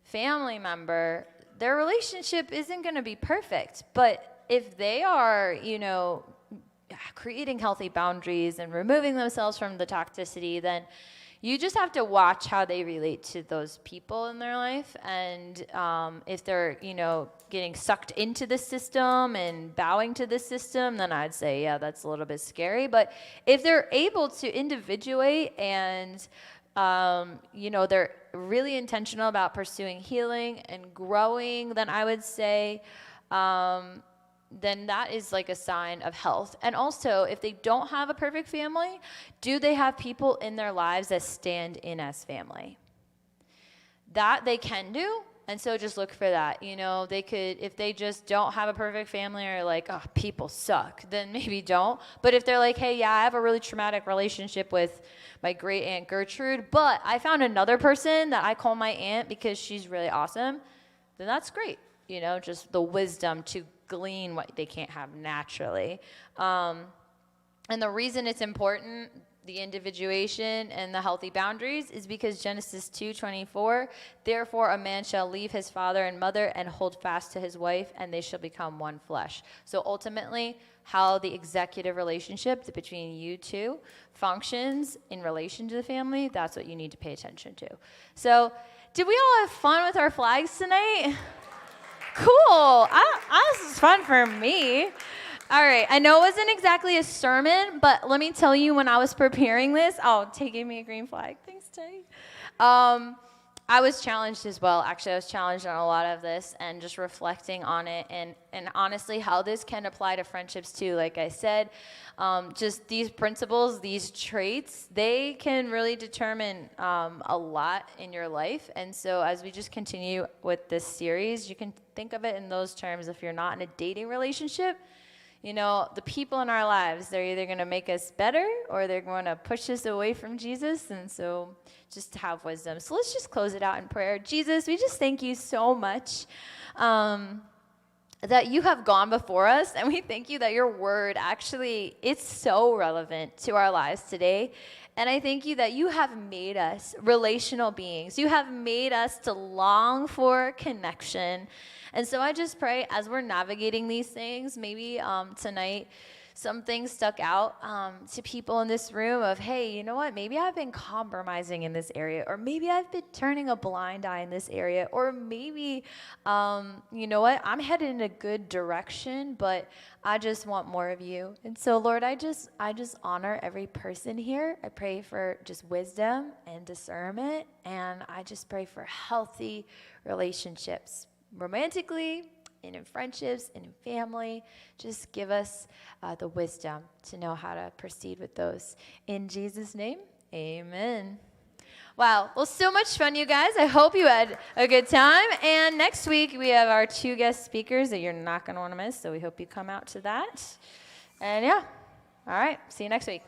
family member, their relationship isn't going to be perfect. But if they are, creating healthy boundaries and removing themselves from the toxicity, then you just have to watch how they relate to those people in their life. And if they're, getting sucked into the system and bowing to the system, then I'd say, yeah, that's a little bit scary. But if they're able to individuate and, they're really intentional about pursuing healing and growing, then I would say, then that is like a sign of health. And also, if they don't have a perfect family, do they have people in their lives that stand in as family? That they can do. And so just look for that. They could, if they just don't have a perfect family or like, oh, people suck, then maybe don't. But if they're like, hey, yeah, I have a really traumatic relationship with my great aunt Gertrude, but I found another person that I call my aunt because she's really awesome, then that's great. Just the wisdom to glean what they can't have naturally. And the reason it's important, the individuation and the healthy boundaries, is because Genesis 2:24, therefore a man shall leave his father and mother and hold fast to his wife, and they shall become one flesh. So ultimately, how the executive relationship between you two functions in relation to the family, that's what you need to pay attention to. So did we all have fun with our flags tonight? Cool. This is fun for me. All right. I know it wasn't exactly a sermon, but let me tell you, when I was preparing this, Tay gave me a green flag. Thanks, Tay. I was challenged as well. Actually, I was challenged on a lot of this and just reflecting on it and honestly how this can apply to friendships too. Like I said, just these principles, these traits, they can really determine a lot in your life. And so as we just continue with this series, you can think of it in those terms. If you're not in a dating relationship, the people in our lives, they're either going to make us better or they're going to push us away from Jesus. And so just to have wisdom. So let's just close it out in prayer. Jesus, we just thank you so much that you have gone before us. And we thank you that your word actually, it's so relevant to our lives today. And I thank you that you have made us relational beings. You have made us to long for connection. And so I just pray as we're navigating these things, maybe tonight some things stuck out to people in this room of, hey, you know what? Maybe I've been compromising in this area, or maybe I've been turning a blind eye in this area, or maybe, you know what? I'm headed in a good direction, but I just want more of you. And so, Lord, I just honor every person here. I pray for just wisdom and discernment, and I just pray for healthy relationships, romantically, and in friendships, and in family. Just give us the wisdom to know how to proceed with those. In Jesus' name, amen. Wow, well, so much fun, you guys. I hope you had a good time. And next week, we have our 2 guest speakers that you're not going to want to miss, so we hope you come out to that. And yeah, all right, see you next week.